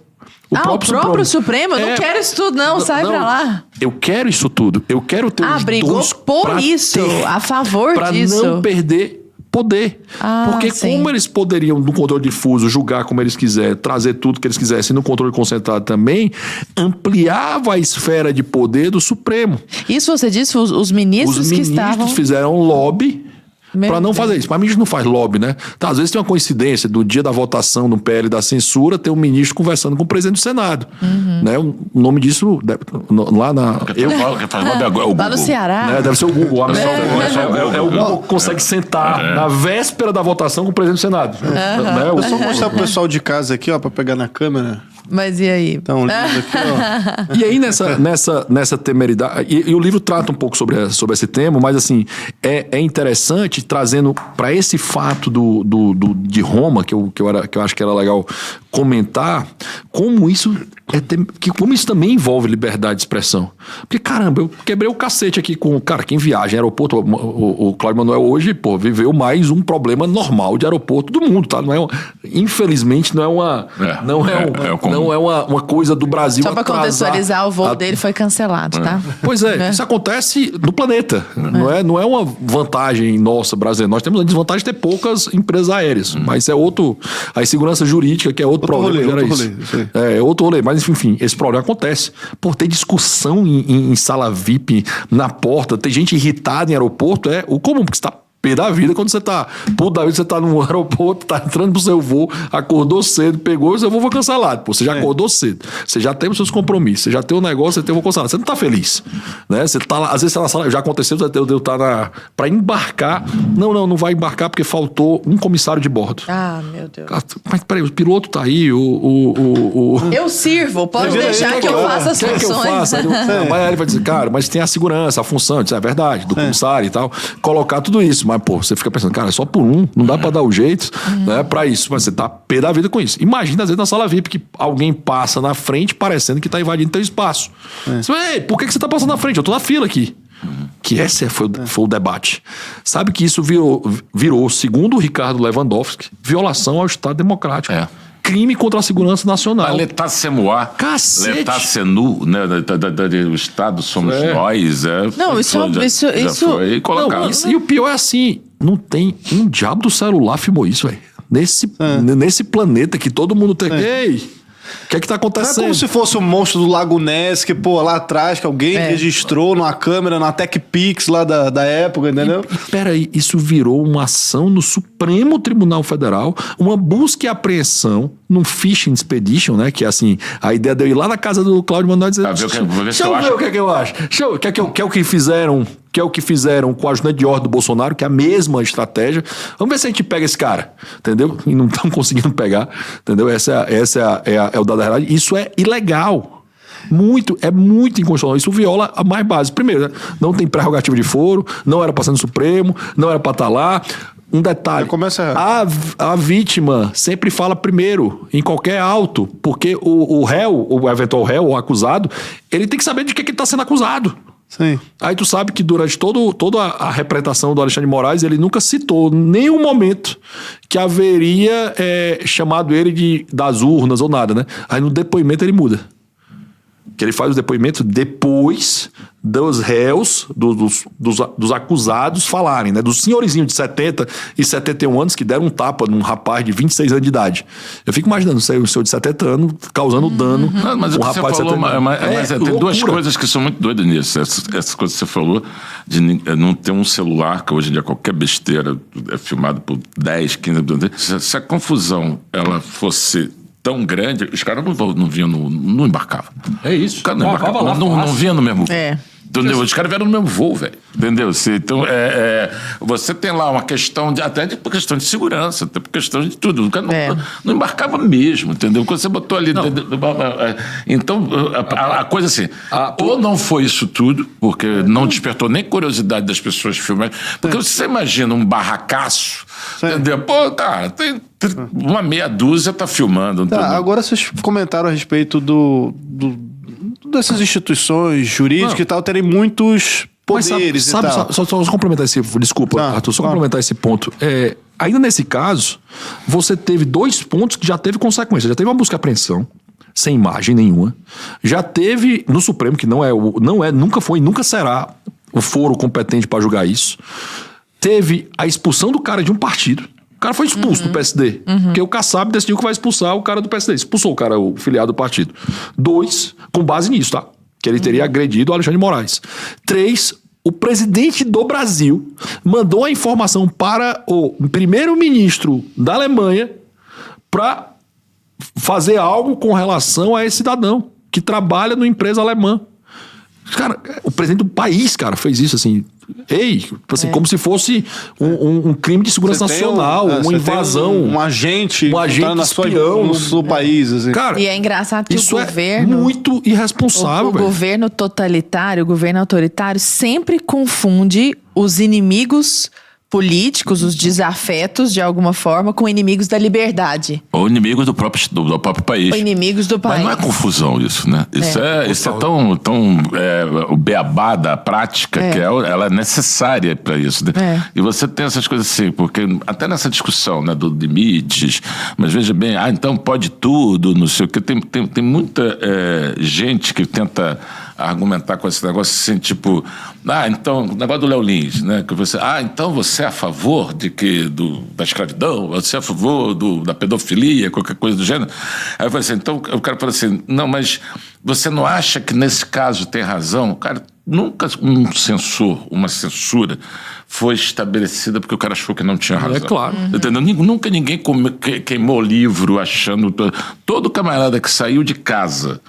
O próprio Supremo? Eu não quero isso tudo, não. Sai pra lá. Eu quero isso tudo. Eu quero ter os brigou dois por isso, a favor disso. Para não perder poder. Porque como eles poderiam, no controle difuso, julgar como eles quiserem, trazer tudo que eles quisessem, no controle concentrado também, ampliava a esfera de poder do Supremo. Isso você disse, os ministros que estavam... Os ministros fizeram lobby para não fazer isso. Mas ministro não faz lobby, né? Tá, às vezes tem uma coincidência do dia da votação no PL da censura, ter um ministro conversando com o presidente do Senado. Né? O nome disso, lá na... Lá no Ceará. Né? Deve ser o Google. O Google consegue sentar na véspera da votação com o presidente do Senado. Né? Eu só mostrar pro pessoal de casa aqui, ó, para pegar na câmera. Mas e aí? Então, o livro aqui, ó. E aí, nessa temeridade... E o livro trata um pouco sobre esse tema, mas, assim, é interessante, trazendo para esse fato de Roma, que eu acho que era legal comentar, como isso também envolve liberdade de expressão. Porque, caramba, eu quebrei o cacete aqui com... Cara, quem viaja em aeroporto... O Cláudio Manuel hoje, viveu mais um problema normal de aeroporto do mundo, tá? Infelizmente, não é uma coisa do Brasil. Só para contextualizar, o voo dele foi cancelado, tá? Pois isso acontece no planeta. Não é uma vantagem nossa brasileira. Nós temos a desvantagem de ter poucas empresas aéreas, mas é outro... A insegurança jurídica, que é outro problema. Rolê, outro rolê. É outro rolê. Mas, enfim, esse problema acontece. Por ter discussão em sala VIP, na porta, ter gente irritada em aeroporto, é o comum, porque você tá pé da vida quando você tá... Pô, da vida você tá no aeroporto, tá entrando pro seu voo, acordou cedo, pegou e seu voo foi cancelado. Pô, você já acordou cedo. Você já tem os seus compromissos, você já tem o negócio, você tem o voo cancelado. Você não tá feliz, né? Você tá lá, às vezes você tá na sala, já aconteceu, eu tá pra embarcar. Não vai embarcar porque faltou um comissário de bordo. Ah, meu Deus. Mas peraí, o piloto tá aí, Eu sirvo, pode deixar que eu faça as que eu funções. faça? Mas aí ele vai dizer, cara, mas tem a segurança, a função, isso é verdade, do comissário e tal, colocar tudo isso. Mas, pô, você fica pensando, cara, é só por um, não dá pra dar o jeito, né, pra isso. Mas você tá pé da vida com isso. Imagina, às vezes, na sala VIP, que alguém passa na frente parecendo que tá invadindo teu espaço. Você fala, ei, por que você tá passando na frente? Eu tô na fila aqui. Que esse foi o debate. Sabe que isso virou, segundo o Ricardo Lewandowski, violação ao Estado Democrático. Crime contra a segurança nacional. L'État c'est moi. Cacete. L'État c'est nous, né? O Estado somos nós. Não, isso foi colocado. Não, e o pior é assim, não tem um diabo do celular filmou isso, velho. Nesse planeta que todo mundo tem... Ei... O que é que tá acontecendo? Não é como se fosse o monstro do Lago Ness, que, pô, lá atrás, que alguém registrou numa câmera, na TechPix lá da época, entendeu? Peraí, isso virou uma ação no Supremo Tribunal Federal, uma busca e apreensão num Fishing Expedition, né? Que é assim, a ideia de eu ir lá na casa do Cláudio Manuel e dizer... Deixa eu ver o que é que eu acho. Que é o que fizeram... Que é o que fizeram com a ajudante de ordem do Bolsonaro, que é a mesma estratégia. Vamos ver se a gente pega esse cara, entendeu? E não estão conseguindo pegar, entendeu? Essa é o dado da realidade. Isso é ilegal. É muito inconstitucional. Isso viola a mais base. Primeiro, né? Não tem prerrogativa de foro, não era para ser no Supremo, não era para estar lá. Um detalhe, a vítima sempre fala primeiro, em qualquer auto, porque o réu, o eventual réu ou acusado, ele tem que saber de que ele está sendo acusado. Sim. Aí tu sabe que durante toda a representação do Alexandre de Moraes, ele nunca citou em nenhum momento que haveria chamado ele das urnas ou nada, né? Aí no depoimento ele muda. Que ele faz o depoimento depois dos réus, dos acusados falarem, né? Dos senhorizinhos de 70 e 71 anos que deram um tapa num rapaz de 26 anos de idade. Eu fico imaginando o senhor de 70 anos causando dano. Mas o que você falou, tem duas coisas que são muito doidas nisso. Essa coisa que você falou de não ter um celular, que hoje em dia qualquer besteira é filmado por 10, 15... Se a confusão ela fosse tão grande, os caras não vinham, não embarcavam. É isso. Os caras não embarcavam, não vinham no mesmo voo. Entendeu? Os caras vieram no mesmo voo, velho. Entendeu? Então, você tem lá uma questão, até por questão de segurança, até por questão de tudo. O cara não embarcava mesmo, entendeu? Quando você botou ali... Então, a coisa assim, ou não foi isso tudo, porque não despertou nem curiosidade das pessoas filmarem, porque você imagina um barracaço, entendeu? Pô, cara, tem uma meia dúzia tá filmando. Agora vocês comentaram a respeito dessas instituições jurídicas e tal terem muitos poderes e tal. Só complementar esse... Desculpa, Arthur, complementar esse ponto. Ainda nesse caso, você teve 2 pontos que já teve consequência. Já teve uma busca e apreensão, sem imagem nenhuma. Já teve no Supremo, que nunca foi e nunca será o foro competente para julgar isso. Teve a expulsão do cara de um partido. O cara foi expulso do PSD. Porque o Kassab decidiu que vai expulsar o cara do PSD. Expulsou o cara, o filiado do partido. 2, com base nisso, tá? Que ele teria agredido o Alexandre de Moraes. 3, o presidente do Brasil mandou a informação para o primeiro-ministro da Alemanha para fazer algo com relação a esse cidadão que trabalha numa empresa alemã. Cara, o presidente do país, cara, fez isso assim... como se fosse um crime de segurança nacional, uma invasão. Um agente espião no seu país. Assim. Cara, e é engraçado que isso o governo... é muito irresponsável. O governo totalitário, o governo autoritário sempre confunde os inimigos políticos, os desafetos, de alguma forma, com inimigos da liberdade. Ou inimigos do próprio país. Ou inimigos do país. Mas não é confusão isso, né? Isso é tão o beabá da prática que ela é necessária para isso. Né? E você tem essas coisas assim, porque até nessa discussão, né, do limites, mas veja bem, então pode tudo, não sei o que, tem muita gente que tenta argumentar com esse negócio assim, tipo, então, o negócio do Léo Lins, né? Que você, então você é a favor da escravidão, você é a favor da pedofilia, qualquer coisa do gênero. Aí eu falei assim, então o cara falou assim, não, mas você não acha que nesse caso tem razão? Cara, nunca uma censura foi estabelecida porque o cara achou que não tinha razão. É claro. Entendeu? Nunca ninguém queimou livro achando... Todo camarada que saiu de casa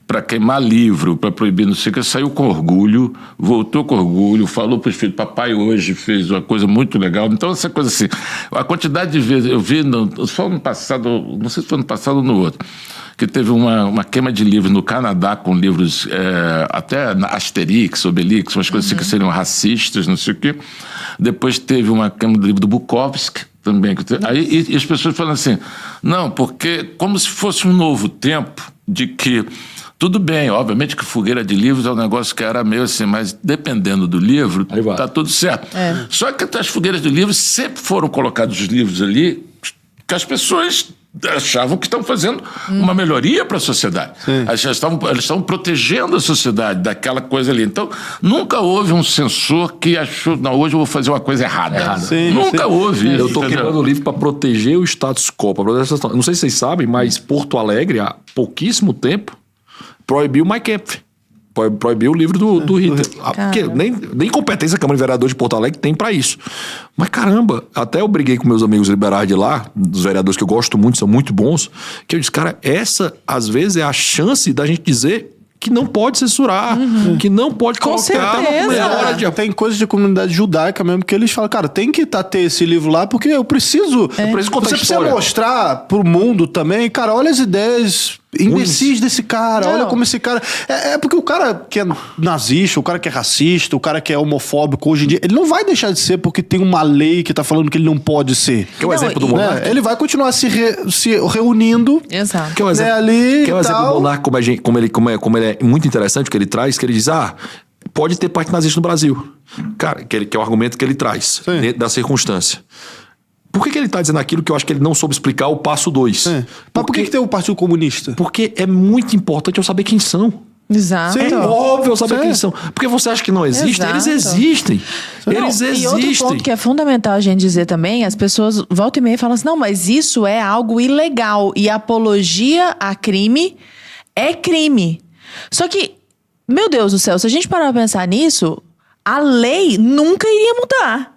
para queimar livro, para proibir não sei o que, saiu com orgulho, voltou com orgulho, falou para os filhos, papai hoje fez uma coisa muito legal. Então, essa coisa assim, a quantidade de vezes, eu vi só no passado, não sei se foi no passado ou no outro, que teve uma queima de livros no Canadá com livros até Asterix, Obelix, umas coisas assim que seriam racistas, não sei o quê. Depois teve uma queima do livro do Bukowski também. Aí e as pessoas falam assim, não, porque como se fosse um novo tempo de que tudo bem, obviamente que fogueira de livros é um negócio que era meio assim, mas dependendo do livro, tá tudo certo. Só que as fogueiras de livros sempre foram colocados os livros ali que as pessoas achavam que estão fazendo uma melhoria para a sociedade. Eles estavam protegendo a sociedade daquela coisa ali. Então, nunca houve um censor que achou, não, hoje eu vou fazer uma coisa errada. Nunca houve isso. Eu estou queimando o livro para proteger o status quo. Não sei se vocês sabem, mas Porto Alegre, há pouquíssimo tempo, proibiu o Mein Kampf. Proibiu o livro do Hitler. Porque nem competência a Câmara de Vereadores de Porto Alegre tem pra isso. Mas caramba, até eu briguei com meus amigos liberais de lá, dos vereadores que eu gosto muito, são muito bons, que eu disse, cara, essa às vezes é a chance da gente dizer que não pode censurar, que não pode colocar. Tem coisas de comunidade judaica mesmo que eles falam, cara, tem que ter esse livro lá porque eu preciso contar você precisa mostrar pro mundo também, cara, olha as ideias imbecis desse cara, olha como esse cara... É porque o cara que é nazista, o cara que é racista, o cara que é homofóbico hoje em dia, ele não vai deixar de ser porque tem uma lei que tá falando que ele não pode ser. Que é o exemplo do Monarca. Ele vai continuar se reunindo. Exato. Que é o exemplo, ali que é o exemplo do Monarca, como ele é muito interessante, o que ele traz, que ele diz, pode ter parte nazista no Brasil. Cara, que é o argumento que ele traz, dentro da circunstância. Por que ele está dizendo aquilo que eu acho que ele não soube explicar o passo 2? Mas por que tem o Partido Comunista? Porque é muito importante eu saber quem são. Exato. É óbvio eu saber quem são. Porque você acha que não existem? Eles existem. Eles existem. E outro ponto que é fundamental a gente dizer também, as pessoas volta e meia falam assim, não, mas isso é algo ilegal. E apologia a crime é crime. Só que, meu Deus do céu, se a gente parar pra pensar nisso, a lei nunca iria mudar.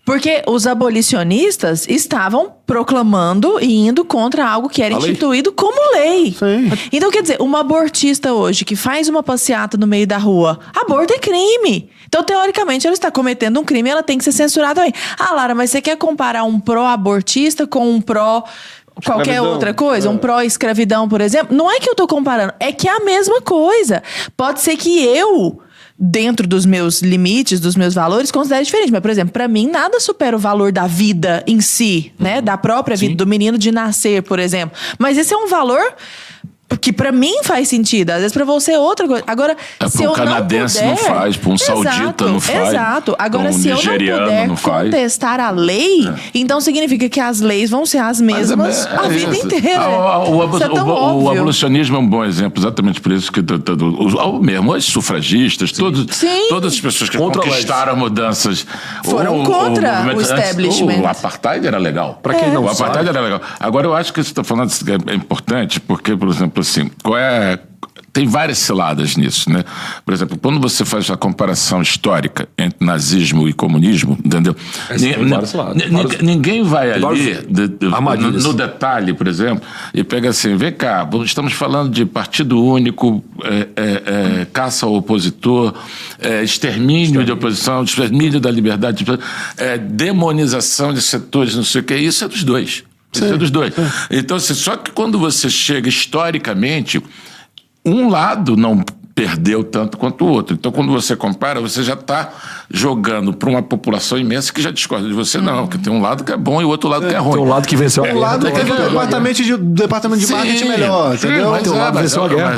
Porque os abolicionistas estavam proclamando e indo contra algo que era instituído como lei. Então, quer dizer, uma abortista hoje que faz uma passeata no meio da rua, aborto é crime. Então, teoricamente, ela está cometendo um crime e ela tem que ser censurada também. Lara, mas você quer comparar um pró-abortista com um pró... qualquer outra coisa, um pró-escravidão, por exemplo? Não é que eu tô comparando, é que é a mesma coisa. Pode ser que eu, dentro dos meus limites, dos meus valores, considere diferente. Mas, por exemplo, pra mim, nada supera o valor da vida em si, né? Da própria vida do menino de nascer, por exemplo. Mas esse é um valor que pra mim faz sentido. Às vezes pra você é outra coisa. Agora, se eu canadense não puder... não faz, para um saudita não faz. Exato. Agora, se eu não puder contestar a lei, então significa que as leis vão ser as mesmas a vida inteira. O abolicionismo é um bom exemplo, exatamente por isso que mesmo os sufragistas, todas as pessoas que conquistaram mudanças foram contra o establishment. O apartheid era legal. Para quem não o apartheid era legal. Agora, eu acho que você está falando é importante, porque, por exemplo, assim, tem várias ciladas nisso, né? Por exemplo, quando você faz a comparação histórica entre nazismo e comunismo, entendeu? Ninguém vai ali no detalhe, por exemplo, e pega assim, vem cá, estamos falando de partido único, caça ao opositor, extermínio de oposição, extermínio da liberdade, demonização de setores, não sei o que, isso é dos dois. Isso é dos dois. Então, assim, só que quando você chega historicamente, um lado não perdeu tanto quanto o outro. Então, quando você compara, você já está jogando para uma população imensa que já discorda de você, não. Que tem um lado que é bom e o outro lado que é ruim. Tem um lado que venceu a Um guerra. lado tem teve um departamento de marketing melhor, entendeu?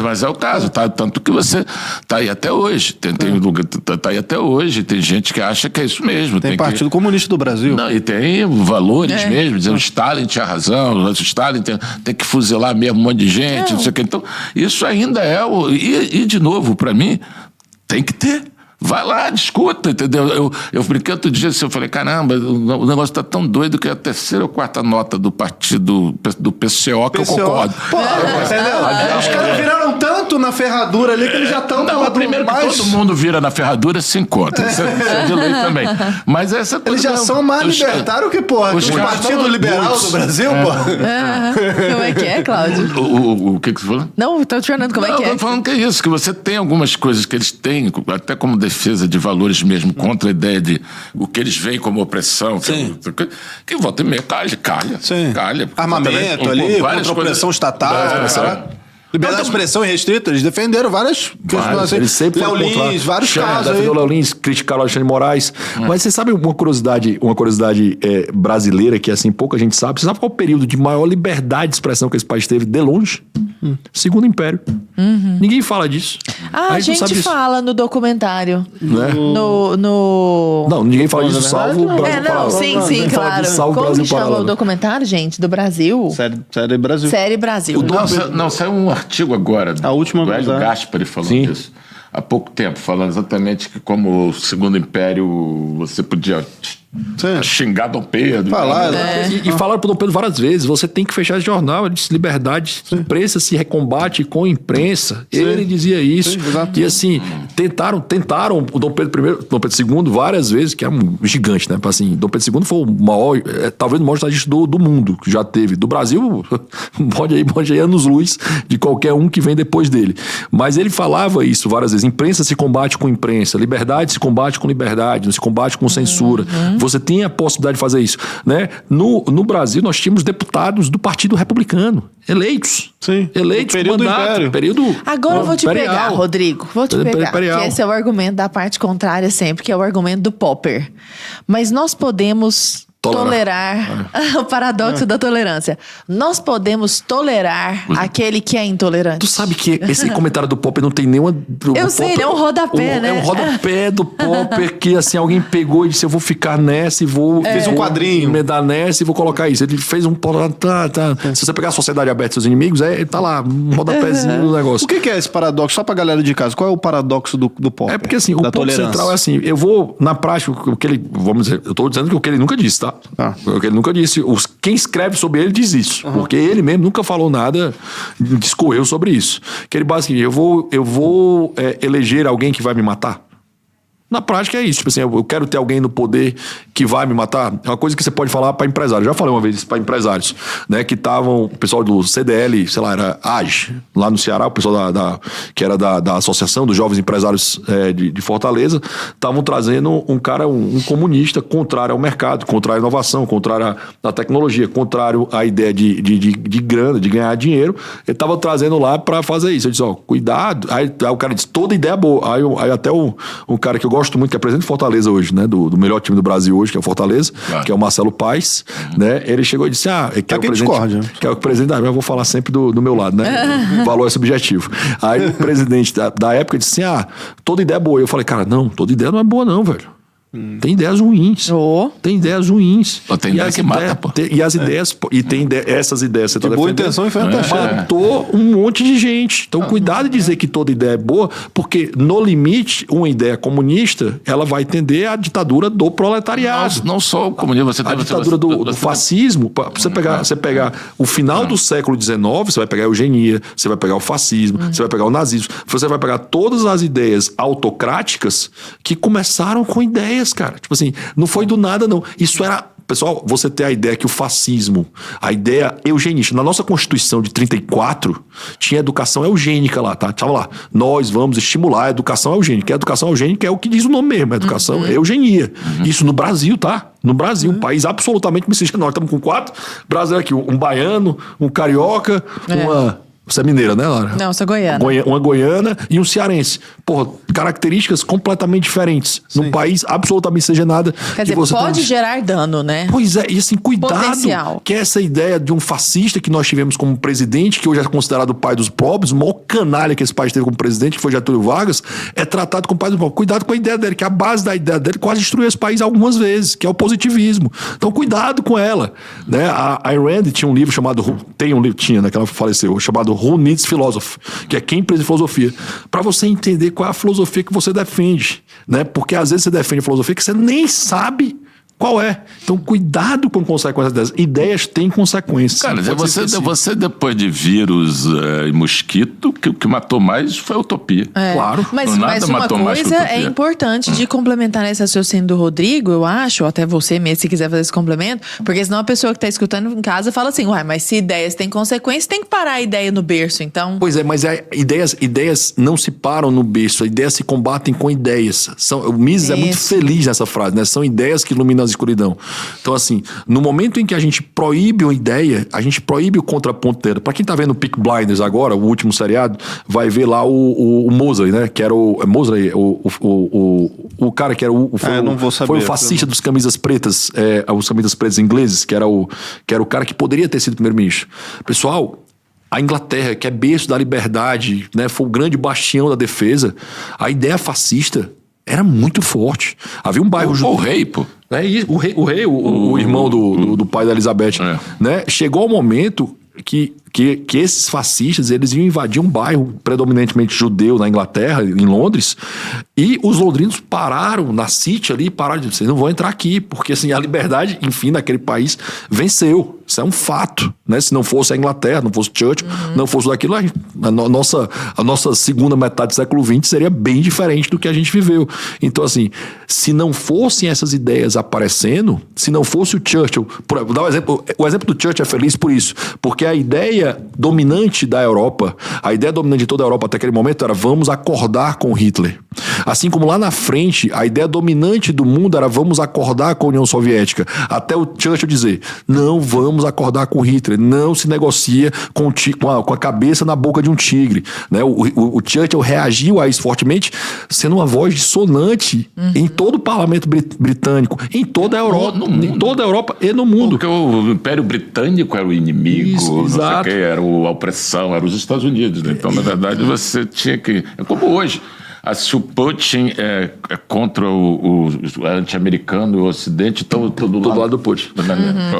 Mas é o caso, tá? Tanto que você tá aí até hoje. Tá aí até hoje. Tem gente que acha que é isso mesmo. Tem Partido Comunista do Brasil. Não, e tem valores mesmo, dizendo o Stalin tinha razão, o Stalin tem que fuzilar mesmo um monte de gente, não sei o que. Então, isso ainda é E, de novo, para mim, tem que ter. Vai lá, discuta, entendeu? Eu brinquei outro dia assim, eu falei, caramba, o negócio está tão doido que é a terceira ou quarta nota do partido do PCO que eu concordo. Pô, entendeu? Os caras viraram tanto na ferradura ali que eles já estão... Não, primeiro que todo mundo vira na ferradura se encontra. Isso é de lei também. Mas essa coisa... Eles já são mais libertários que, porra, o Partido Liberal do Brasil, porra. Como é que é, Cláudio? O que você falou? Não, tô te falando como é que é. Eu tô falando que é isso, que você tem algumas coisas que eles têm, até como defesa de valores mesmo, contra a ideia de o que eles veem como opressão, que volta e meia calha. Armamento ali, contra a opressão estatal. Liberdade de expressão irrestrita, eles defenderam várias questões. Eles sempre Léo Lins, vários casos aí. O Léo Lins, criticaram o Alexandre de Moraes. Mas você sabe uma curiosidade brasileira que assim pouca gente sabe? Você sabe qual é o período de maior liberdade de expressão que esse país teve de longe? Segundo Império. Ninguém fala disso. A gente fala no documentário. Né? Não, ninguém fala disso, salvo o Brasil. Sim, claro. Como que chama o documentário, gente? Do Brasil? Série Brasil. Série Brasil. Não, saiu um artigo agora a última do Hélio Gaspari falando disso. Há pouco tempo, falando exatamente que como o Segundo Império você podia xingar Dom Pedro. E falaram pro Dom Pedro várias vezes, você tem que fechar esse jornal. Ele disse, liberdade, imprensa se recombate com imprensa. Ele dizia isso. E assim, tentaram o Dom Pedro I, Dom Pedro II várias vezes, que é um gigante, né? Assim, Dom Pedro II foi o maior, talvez o maior estadista do mundo, que já teve. Do Brasil, pode ir anos-luz de qualquer um que vem depois dele. Mas ele falava isso várias vezes. Imprensa se combate com imprensa, liberdade se combate com liberdade, não se combate com censura. Você tem a possibilidade de fazer isso, né? No Brasil, nós tínhamos deputados do Partido Republicano, eleitos. Sim. Eleitos período mandato, período Agora eu vou te imperial. pegar, Rodrigo. Vou te pegar. Imperial. Que esse é o argumento da parte contrária sempre, que é o argumento do Popper. Mas nós podemos tolerar o paradoxo da tolerância. Nós podemos tolerar aquele que é intolerante. Tu sabe que esse comentário do Popper não tem nenhuma... Eu sei, ele é um rodapé, né? É um rodapé do Popper que assim, alguém pegou e disse, eu vou ficar nessa e vou... Fez um quadrinho. Emendar nessa e vou colocar isso. Ele fez um... Se você pegar a Sociedade Aberta dos Inimigos, tá lá, um rodapézinho do negócio. O que é esse paradoxo? Só pra galera de casa, qual é o paradoxo do Popper? É porque assim, o ponto central é assim, eu vou, na prática, o que ele... Vamos dizer, eu tô dizendo que o que ele nunca disse, tá? O que ele nunca disse. Quem escreve sobre ele diz isso. Porque ele mesmo nunca falou nada, discorreu sobre isso. Que ele basicamente, eu vou eleger alguém que vai me matar? Na prática é isso. Tipo assim, eu quero ter alguém no poder que vai me matar. É uma coisa que você pode falar para empresários. Já falei uma vez isso para empresários, né? Que estavam, o pessoal do CDL, sei lá, era AGE, lá no Ceará, o pessoal que era da Associação dos Jovens Empresários de Fortaleza, estavam trazendo um cara, um comunista, contrário ao mercado, contrário à inovação, contrário à tecnologia, contrário à ideia de grana, de ganhar dinheiro. Ele estava trazendo lá para fazer isso. Eu disse, cuidado. Aí o cara disse, toda ideia é boa. Aí até um cara que eu gosto muito, que é presidente de Fortaleza hoje, né? Do melhor time do Brasil hoje, que é o Fortaleza, que é o Marcelo Paes, né? Ele chegou e disse, que é o presidente... Que é o presidente, eu vou falar sempre do meu lado, né? O valor é subjetivo. Aí o presidente da época disse toda ideia é boa. Eu falei, cara, não, toda ideia não é boa não, velho. Tem ideias ruins. Tem ideias ruins. Tem ideia que mata, pô. E as ideias... essas ideias você tá de boa intenção e matou um monte de gente. Então, cuidado de dizer que toda ideia é boa, porque, no limite, uma ideia comunista, ela vai tender à ditadura do proletariado. Não só o comunismo, você tem... A ditadura do fascismo, você pegar o final do século XIX, você vai pegar a eugenia, você vai pegar o fascismo, você vai pegar o nazismo, você vai pegar todas as ideias autocráticas que começaram com ideias, cara. Tipo assim, não foi do nada, não. Isso era... Pessoal, você tem a ideia que o fascismo, a ideia eugenista, na nossa Constituição de 34, tinha educação eugênica lá, tá? Tava lá, nós vamos estimular a educação eugênica. A educação eugênica é o que diz o nome mesmo, a educação é eugenia. Isso no Brasil, tá? No Brasil, um país absolutamente miscigenado. Nós estamos com 4 brasileiros aqui, um baiano, um carioca, uma... Você é mineira, né, Lara? Não, eu sou goiana. Uma goiana e um cearense. Porra, características completamente diferentes. Num país absolutamente miscigenado. Quer dizer, pode gerar dano, né? Pois é, e assim, cuidado. Potencial. Que essa ideia de um fascista que nós tivemos como presidente, que hoje é considerado o pai dos pobres, o maior canalha que esse país teve como presidente, que foi Getúlio Vargas, é tratado como pai dos pobres. Cuidado com a ideia dele, que a base da ideia dele quase destruiu esse país algumas vezes, que é o positivismo. Então, cuidado com ela. Né? A Ayn Rand tinha um livro chamado, tinha, né, que ela faleceu, chamado Who Needs Philosophy, que é Quem Precisa de Filosofia, para você entender qual é a filosofia que você defende, né? Porque às vezes você defende filosofia que você nem sabe qual é. Então, cuidado com consequências dessas. Ideias têm consequências. Cara, você depois de vírus e mosquito, o que matou mais foi a utopia. Claro. Mas uma coisa é importante de complementar esse raciocínio do Rodrigo, eu acho, ou até você mesmo, se quiser fazer esse complemento, porque senão a pessoa que está escutando em casa fala assim, uai, mas se ideias têm consequências, tem que parar a ideia no berço, então... Pois é, mas ideias não se param no berço, ideias se combatem com ideias. O Mises é muito feliz nessa frase, né? São ideias que iluminam a escuridão. Então, assim, no momento em que a gente proíbe uma ideia, a gente proíbe o contraponto dela. Pra quem tá vendo o Peaky Blinders agora, o último seriado, vai ver lá o Mosley, né? Que era o cara que era não vou saber, foi o fascista dos camisas pretas, os camisas pretas ingleses, que era o cara que poderia ter sido primeiro-ministro. Pessoal, a Inglaterra, que é berço da liberdade, né? Foi o grande bastião da defesa. A ideia fascista era muito forte. Havia um bairro O rei, pô. O irmão do pai da Elizabeth. Né? Chegou o momento que esses fascistas, eles iam invadir um bairro predominantemente judeu na Inglaterra, em Londres, e os londrinos pararam na City ali, pararam de dizer, vocês não vão entrar aqui, porque assim, a liberdade, enfim, naquele país venceu. Isso é um fato, né? Se não fosse a Inglaterra, não fosse Churchill, não fosse daquilo, a nossa segunda metade do século XX seria bem diferente do que a gente viveu. Então, assim, se não fossem essas ideias aparecendo, se não fosse o Churchill, vou dar o exemplo do Churchill é feliz por isso, porque a ideia dominante da Europa, a ideia dominante de toda a Europa até aquele momento era vamos acordar com Hitler. Assim como lá na frente, a ideia dominante do mundo era vamos acordar com a União Soviética. Até o Churchill dizer, não vamos acordar com Hitler, não se negocia com a cabeça na boca de um tigre. Né? O Churchill reagiu a isso fortemente, sendo uma voz dissonante em todo o parlamento britânico, em toda a Europa, em toda a Europa e no mundo. Porque o Império Britânico era o inimigo, não sei o que, era a opressão, era os Estados Unidos. Né? Então, na verdade, você tinha que... É como hoje. Se o Putin é contra o anti-americano e o Ocidente, estão do lado do Putin.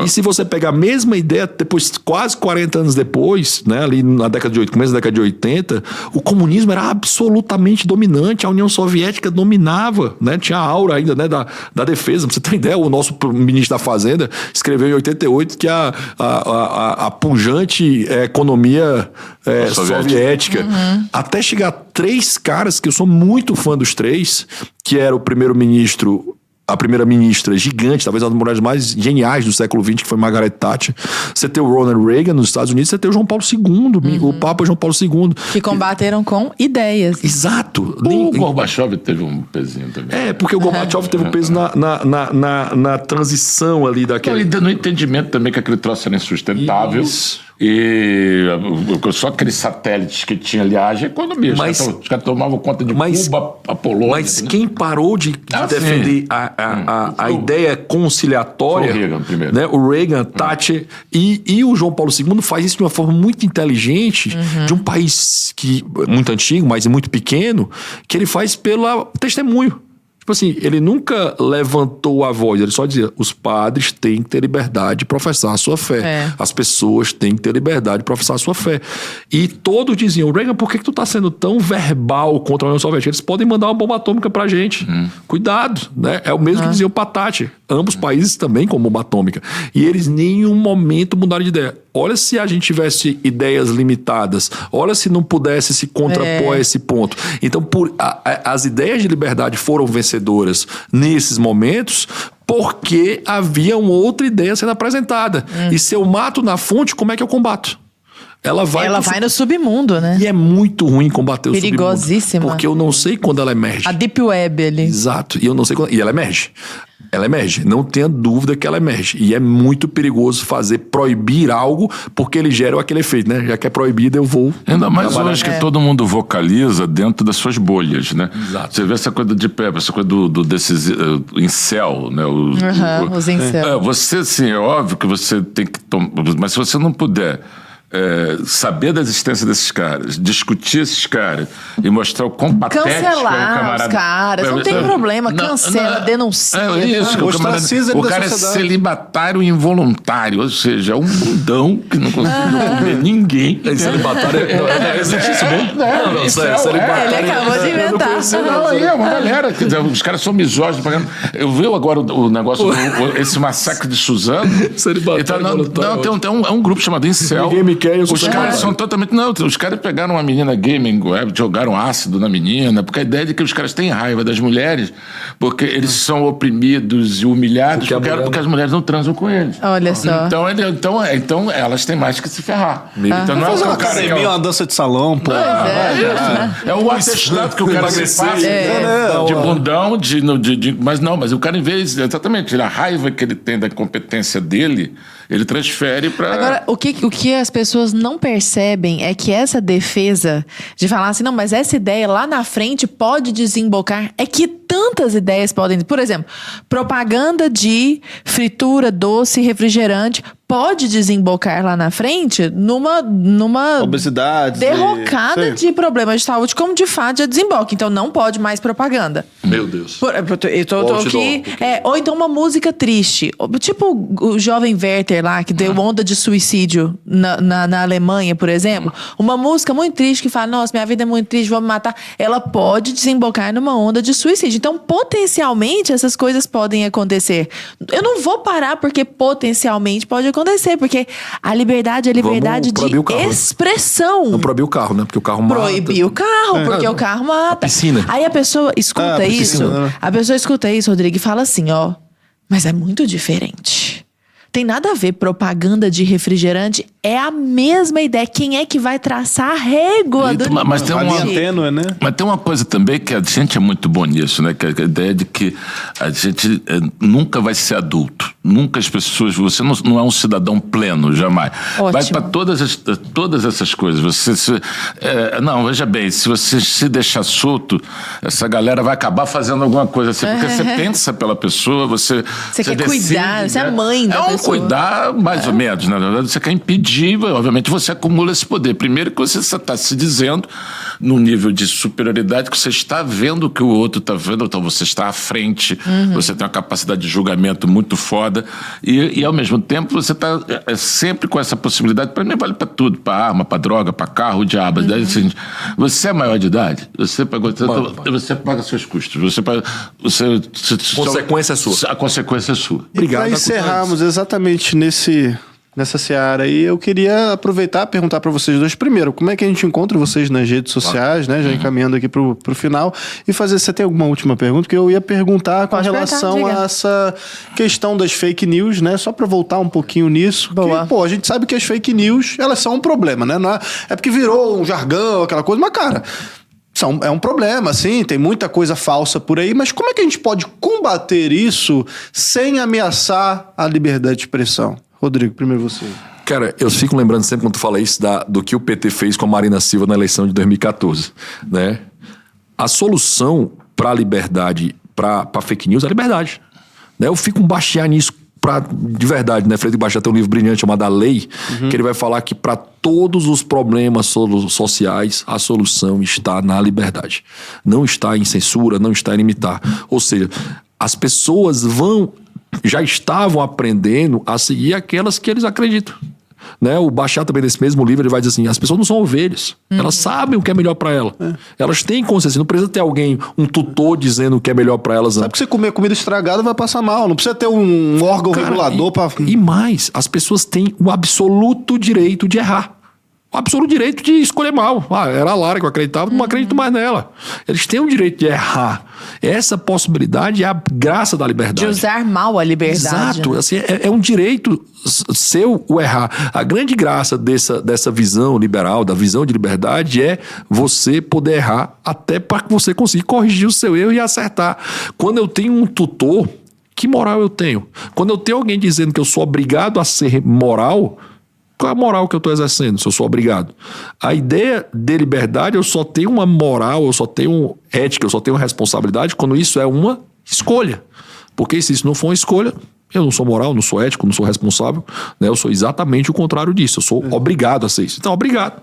E se você pegar a mesma ideia, depois, quase 40 anos depois, né, ali na década de 80, começo da década de 80, o comunismo era absolutamente dominante, a União Soviética dominava, né, tinha a aura ainda, né, da defesa. Pra você ter ideia, o nosso ministro da Fazenda escreveu em 88 que a pujante economia soviética. Até chegar 3 caras que eu sou muito fã dos 3, que era o primeiro-ministro, a primeira-ministra gigante, talvez uma das mulheres mais geniais do século XX, que foi Margaret Thatcher. Você tem o Ronald Reagan nos Estados Unidos, você tem o João Paulo II, o Papa João Paulo II. Que combateram com ideias. Exato. O Gorbachev teve um pezinho também. Porque o Gorbachev teve um peso na transição ali daquele... Ele deu no entendimento também que aquele troço era insustentável. Isso. E só aqueles satélites que tinha ali, a economia. Os caras tomavam conta de Cuba, a Polônia. Mas quem parou de defender a ideia conciliatória, foi o Reagan primeiro. Né? O Reagan, Thatcher e o João Paulo II faz isso de uma forma muito inteligente, de um país muito antigo, mas muito pequeno, que ele faz pelo testemunho. Tipo assim, ele nunca levantou a voz, ele só dizia, os padres têm que ter liberdade de professar a sua fé. As pessoas têm que ter liberdade de professar a sua fé. E todos diziam, Reagan, por que tu tá sendo tão verbal contra a União Soviética? Eles podem mandar uma bomba atômica pra gente. Cuidado, né? É o mesmo que diziam pra Thatcher. Ambos países também com bomba atômica. E eles em nenhum momento mudaram de ideia. Olha se a gente tivesse ideias limitadas. Olha se não pudesse se contrapor a esse ponto. Então, as ideias de liberdade foram vencedoras nesses momentos porque havia uma outra ideia sendo apresentada. E se eu mato na fonte, como é que eu combato? Ela vai no submundo, né? E é muito ruim combater o submundo. Perigosíssima. Porque eu não sei quando ela emerge. A Deep Web ali. Exato. E eu não sei quando... E ela emerge. Ela emerge, não tenha dúvida que ela emerge. E é muito perigoso proibir algo, porque ele gera aquele efeito, né? Já que é proibido, eu vou... Ainda mais hoje que todo mundo vocaliza dentro das suas bolhas, né? Exato. Você vê essa coisa essa coisa desses incel, né? Os incel. Você, assim, é óbvio que você tem que tomar... Mas se você não puder... saber da existência desses caras, discutir esses caras e mostrar o quão patético é o Cancelar camarada. os caras, não tem problema, cancela, denuncia. É isso, que Ostraciza o da cara é sociedade. celibatário involuntário, ou seja, é um bundão que não conseguiu comer ninguém. Celibatário existe isso mesmo? Não, sério, Ele acabou de inventar. Não, aí é uma galera. Quer dizer, os caras são misóginos. Eu vi agora o negócio, esse massacre de Suzano. Celibatário Tem um grupo chamado Incel. Ninguém me quer, eu sou Os caras são totalmente... Não, os caras pegaram uma menina gaming web, jogaram ácido na menina, porque a ideia é de que os caras têm raiva das mulheres, porque eles são oprimidos e humilhados, porque as mulheres não transam com eles. Olha só. Então elas têm mais que se ferrar. Então não é Fazer o uma cara que academia, uma dança de salão, pô. é o atestado que o cara se passa de bundão, mas o cara, em vez, exatamente, a raiva que ele tem da competência dele, ele transfere para... Agora, o que as pessoas não percebem é que essa defesa de falar assim, não, mas essa ideia lá na frente pode desembocar, é que tantas ideias podem... Por exemplo, propaganda de fritura, doce, refrigerante pode desembocar lá na frente numa Obesidade. derrocada de problemas de saúde, como de fato já desemboca. Então não pode mais propaganda. Meu Deus. Eu tô aqui. Ou então uma música triste. Tipo o jovem Werther lá, que deu onda de suicídio na Alemanha, por exemplo. Uma música muito triste que fala: nossa, minha vida é muito triste, vou me matar. Ela pode desembocar numa onda de suicídio. Então, potencialmente, essas coisas podem acontecer. Eu não vou parar porque potencialmente pode acontecer, porque a liberdade é liberdade de expressão. Não proibir o carro, né? Porque o carro mata. Proibir o carro, porque o carro mata. A piscina. Aí a pessoa escuta isso, a pessoa escuta isso, Rodrigo, e fala assim, ó, mas é muito diferente. Tem nada a ver, propaganda de refrigerante é a mesma ideia. Quem é que vai traçar a régua do Mas tem uma linha tênue, né? Mas tem uma coisa também que a gente é muito bom nisso, né? Que é a ideia de que a gente nunca vai ser adulto. Nunca as pessoas... Você não é um cidadão pleno, jamais. Ótimo. Vai para todas essas coisas. Não, veja bem, se você se deixar solto, essa galera vai acabar fazendo alguma coisa assim. Porque você pensa pela pessoa, você quer decide, cuidar, você é mãe da pessoa. Cuidar, mais ou menos, na verdade, você quer impedir, obviamente você acumula esse poder. Primeiro que você está se dizendo, num nível de superioridade, que você está vendo o que o outro está vendo, então você está à frente, você tem uma capacidade de julgamento muito foda, e ao mesmo tempo você está sempre com essa possibilidade, para mim vale para tudo, para arma, para droga, para carro, o diabo. Assim, você é maior de idade, você paga seus custos, Consequência é sua. A consequência é sua. Obrigado. Para encerrarmos exatamente nessa seara aí, eu queria aproveitar e perguntar para vocês dois. Primeiro, como é que a gente encontra vocês nas redes sociais, né? Já encaminhando aqui pro final. E você tem alguma última pergunta? Que eu ia perguntar com relação a essa questão das fake news, né? Só para voltar um pouquinho nisso. Boa. Que, a gente sabe que as fake news, elas são um problema, né? Não é porque virou um jargão, aquela coisa, mas, cara... É um problema, sim, tem muita coisa falsa por aí, mas como é que a gente pode combater isso sem ameaçar a liberdade de expressão? Rodrigo, primeiro você. Cara, eu fico lembrando sempre quando tu fala isso do que o PT fez com a Marina Silva na eleição de 2014, né? A solução para a liberdade, para fake news é a liberdade, né? Eu fico baixear nisso de verdade, né? Frederico Baixat tem um livro brilhante chamado A Lei, que ele vai falar que para todos os problemas sociais, a solução está na liberdade. Não está em censura, não está em limitar. Ou seja, as pessoas já estavam aprendendo a seguir aquelas que eles acreditam. Né? O Baixat também, nesse mesmo livro, ele vai dizer assim, as pessoas não são ovelhas, elas sabem o que é melhor para ela. Elas têm consciência, não precisa ter alguém, um tutor dizendo o que é melhor para elas. Sabe que você comer comida estragada vai passar mal, não precisa ter um órgão regulador para... E mais, as pessoas têm o absoluto direito de errar. O absoluto direito de escolher mal. Era a Lara que eu acreditava, não acredito mais nela. Eles têm o direito de errar. Essa possibilidade é a graça da liberdade. De usar mal a liberdade. Exato. Assim, é um direito seu o errar. A grande graça dessa visão liberal, da visão de liberdade, é você poder errar até para que você consiga corrigir o seu erro e acertar. Quando eu tenho um tutor Que moral eu tenho? Quando eu tenho alguém dizendo que eu sou obrigado a ser moral, qual é a moral que eu estou exercendo se eu sou obrigado? A ideia de liberdade, eu só tenho uma moral, eu só tenho ética, eu só tenho responsabilidade quando isso é uma escolha. Porque se isso não for uma escolha, eu não sou moral, não sou ético, não sou responsável, né? Eu sou exatamente o contrário disso. Eu sou obrigado a ser isso. Então, obrigado.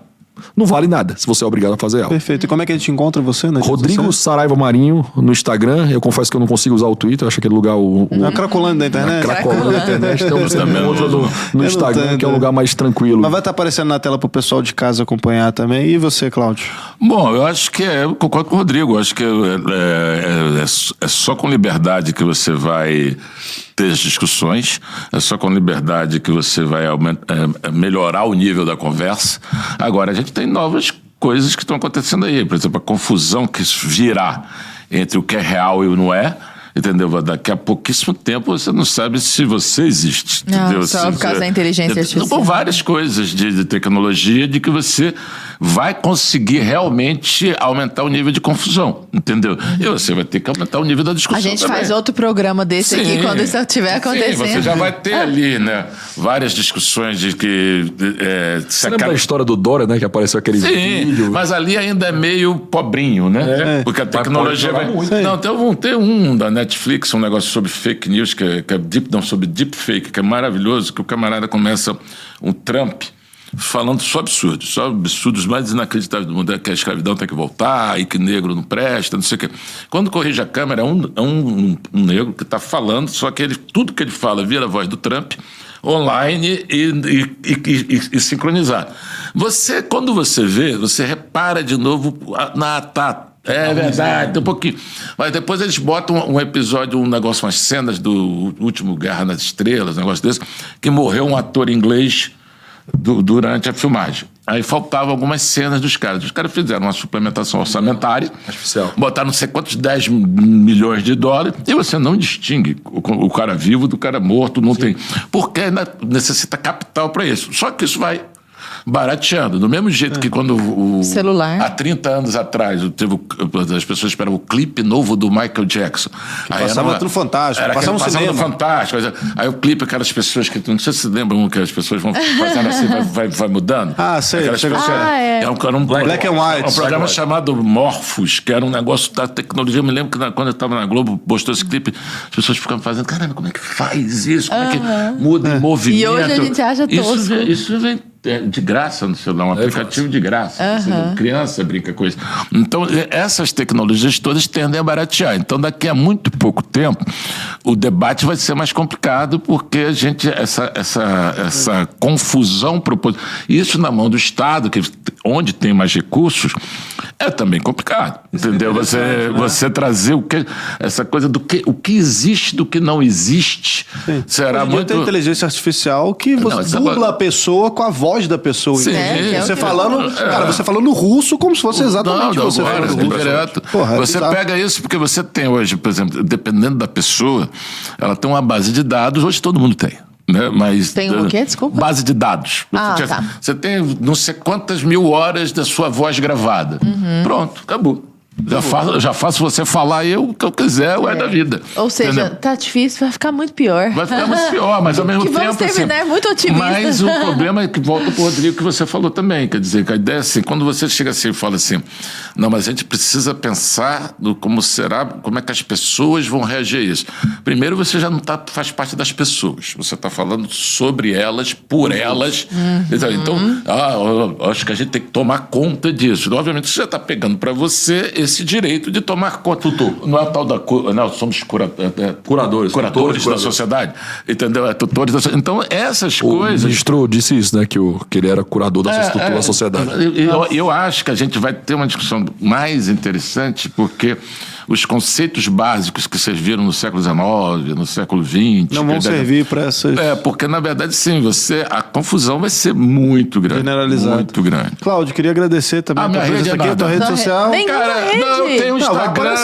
Não vale nada se você é obrigado a fazer algo. Perfeito. E como é que a gente encontra você, né? Rodrigo Saraiva Marinho no Instagram. Eu confesso que eu não consigo usar o Twitter. Eu acho aquele lugar É a Cracolândia da internet. Cracolândia da internet. Tem um encontro no Instagram, que é um lugar mais tranquilo. Mas vai estar aparecendo na tela pro pessoal de casa acompanhar também. E você, Cláudio? Bom, eu acho que eu concordo com o Rodrigo. Eu acho que é só com liberdade que você vai ter as discussões, é só com liberdade que você vai melhorar o nível da conversa. Agora, a gente tem novas coisas que estão acontecendo aí. Por exemplo, a confusão que virá entre o que é real e o não é. Entendeu? Daqui a pouquíssimo tempo você não sabe se você existe. Entendeu? Só por causa da inteligência artificial. Por várias coisas de tecnologia, de que você vai conseguir realmente aumentar o nível de confusão. Entendeu? E você vai ter que aumentar o nível da discussão. A gente também. faz outro programa desse aqui quando isso estiver acontecendo. Sim, você já vai ter ali, né? Várias discussões de que. Você lembra da história do Dória, né? Que apareceu aquele vídeo. Mas ali ainda é meio pobrinho, né? Porque a tecnologia vai. Não, tem um da Netflix, um negócio sobre fake news, que é sobre deepfake, que é maravilhoso, que o camarada começa um Trump falando só absurdos mais inacreditáveis do mundo, que a escravidão tem que voltar e que negro não presta, não sei o quê. Quando corrige a câmera, é um negro que está falando, só que tudo que ele fala vira a voz do Trump online e sincronizar. Quando você vê, você repara de novo é verdade, tem um pouquinho. Mas depois eles botam um episódio, um negócio, umas cenas do último Guerra nas Estrelas, um negócio desse, que morreu um ator inglês durante a filmagem. Aí faltavam algumas cenas dos caras. Os caras fizeram uma suplementação orçamentária, artificial, botaram não sei quantos 10 milhões de dólares, e você não distingue o cara vivo do cara morto, não tem. Porque necessita capital para isso. Só que isso vai barateando. Do mesmo jeito que quando celular. Há 30 anos atrás as pessoas esperavam o clipe novo do Michael Jackson. Aí passava no Fantástico, passava no cinema. Fantástico. Aí o clipe, aquelas pessoas que... Não sei se lembram que as pessoas vão fazendo assim, vai mudando. Sei. É um Black and White. Um programa chamado Morphos, que era um negócio da tecnologia. Eu me lembro que quando eu estava na Globo, postou esse clipe, as pessoas ficavam fazendo, caramba, como é que faz isso? Como é que muda em movimento? E hoje a gente acha tosco. Isso vem de graça no celular, um aplicativo de graça. Criança brinca com isso. Então, essas tecnologias todas tendem a baratear. Então, daqui a muito pouco tempo, o debate vai ser mais complicado, porque a gente, essa confusão proposital. Isso na mão do Estado, onde tem mais recursos, é também complicado. Entendeu? Você trazer essa coisa o que existe do que não existe. Sim. Será muito. Tem inteligência artificial que você dubla a pessoa com a voz da pessoa. Sim, você falando, cara, você falando russo como se fosse exatamente você falando russo. Direto. Você pega isso porque você tem hoje, por exemplo, dependendo da pessoa, ela tem uma base de dados, hoje todo mundo tem. Né? Mas, tem o quê? Desculpa. Base de dados. Tá. Você tem não sei quantas mil horas da sua voz gravada. Pronto, acabou. Já faço você falar o que eu quiser, o da vida. Ou seja, entendeu? Tá difícil, vai ficar muito pior. Vai ficar muito pior, mas ao mesmo tempo... Vamos terminar muito otimista. Mas o problema é que volta pro Rodrigo, que você falou também. Quer dizer, que a ideia é assim, quando você chega assim e fala assim, não, mas a gente precisa pensar no como é que as pessoas vão reagir a isso. Primeiro, você já não faz parte das pessoas. Você está falando sobre elas, por elas. Então, acho que a gente tem que tomar conta disso. Obviamente, você já está pegando para você esse direito de tomar conta. Não é tal somos curadores da sociedade, entendeu? Tutores da sociedade. Então, essas coisas... O ministro disse isso, né? Que ele era curador da sociedade. Eu acho que a gente vai ter uma discussão mais interessante, porque os conceitos básicos que serviram no século XIX, no século XX... Não vão servir para essas... porque, na verdade, sim, a confusão vai ser muito grande. Generalizada. Muito grande. Cláudio, queria agradecer também minha rede aqui, a tua rede social. Não, eu tenho um Instagram,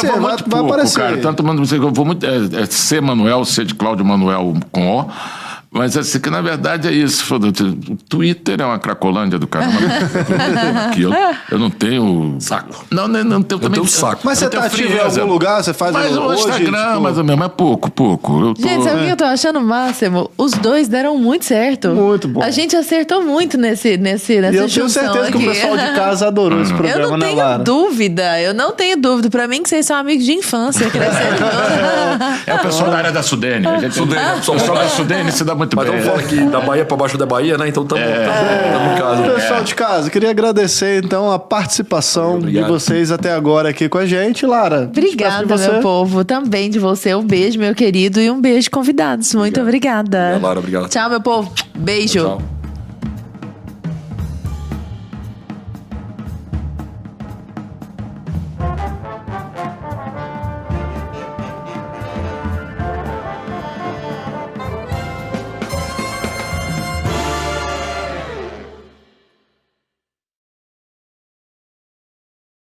vai aparecer. Cara. Tanto eu vou muito... C Manuel, C de Cláudio Manuel com O. Mas assim, que na verdade é isso. O Twitter é uma cracolândia do caramba. Aqui, eu não tenho... Saco. Não tenho também... tenho saco. Mas você tá ativo em algum lugar? Você faz Mas o hoje, Instagram, tipo... mais ou menos, mas pouco. Eu tô... Gente, sabe o que eu tô achando o máximo? Os dois deram muito certo. Muito bom. A gente acertou muito nessa E eu tenho junção certeza que aqui. o pessoal de casa adorou esse Eu programa, não né, tenho Lara? dúvida, eu não tenho dúvida. Pra mim que vocês são amigos de infância, crescendo. É o pessoal da área da Sudene. A gente, Sudene, o pessoal da Sudene se dá muito Mas bem. vamos falar aqui da Bahia pra baixo da Bahia, né? Então estamos em casa. Pessoal de casa, queria agradecer então a participação de Obrigado. vocês até agora aqui com a gente. Lara, Obrigada, despeço de você. meu povo. Também de você. Um beijo, meu querido. E um beijo, convidados. Muito obrigada. Lara, obrigado. Tchau, meu povo. Beijo. Tchau.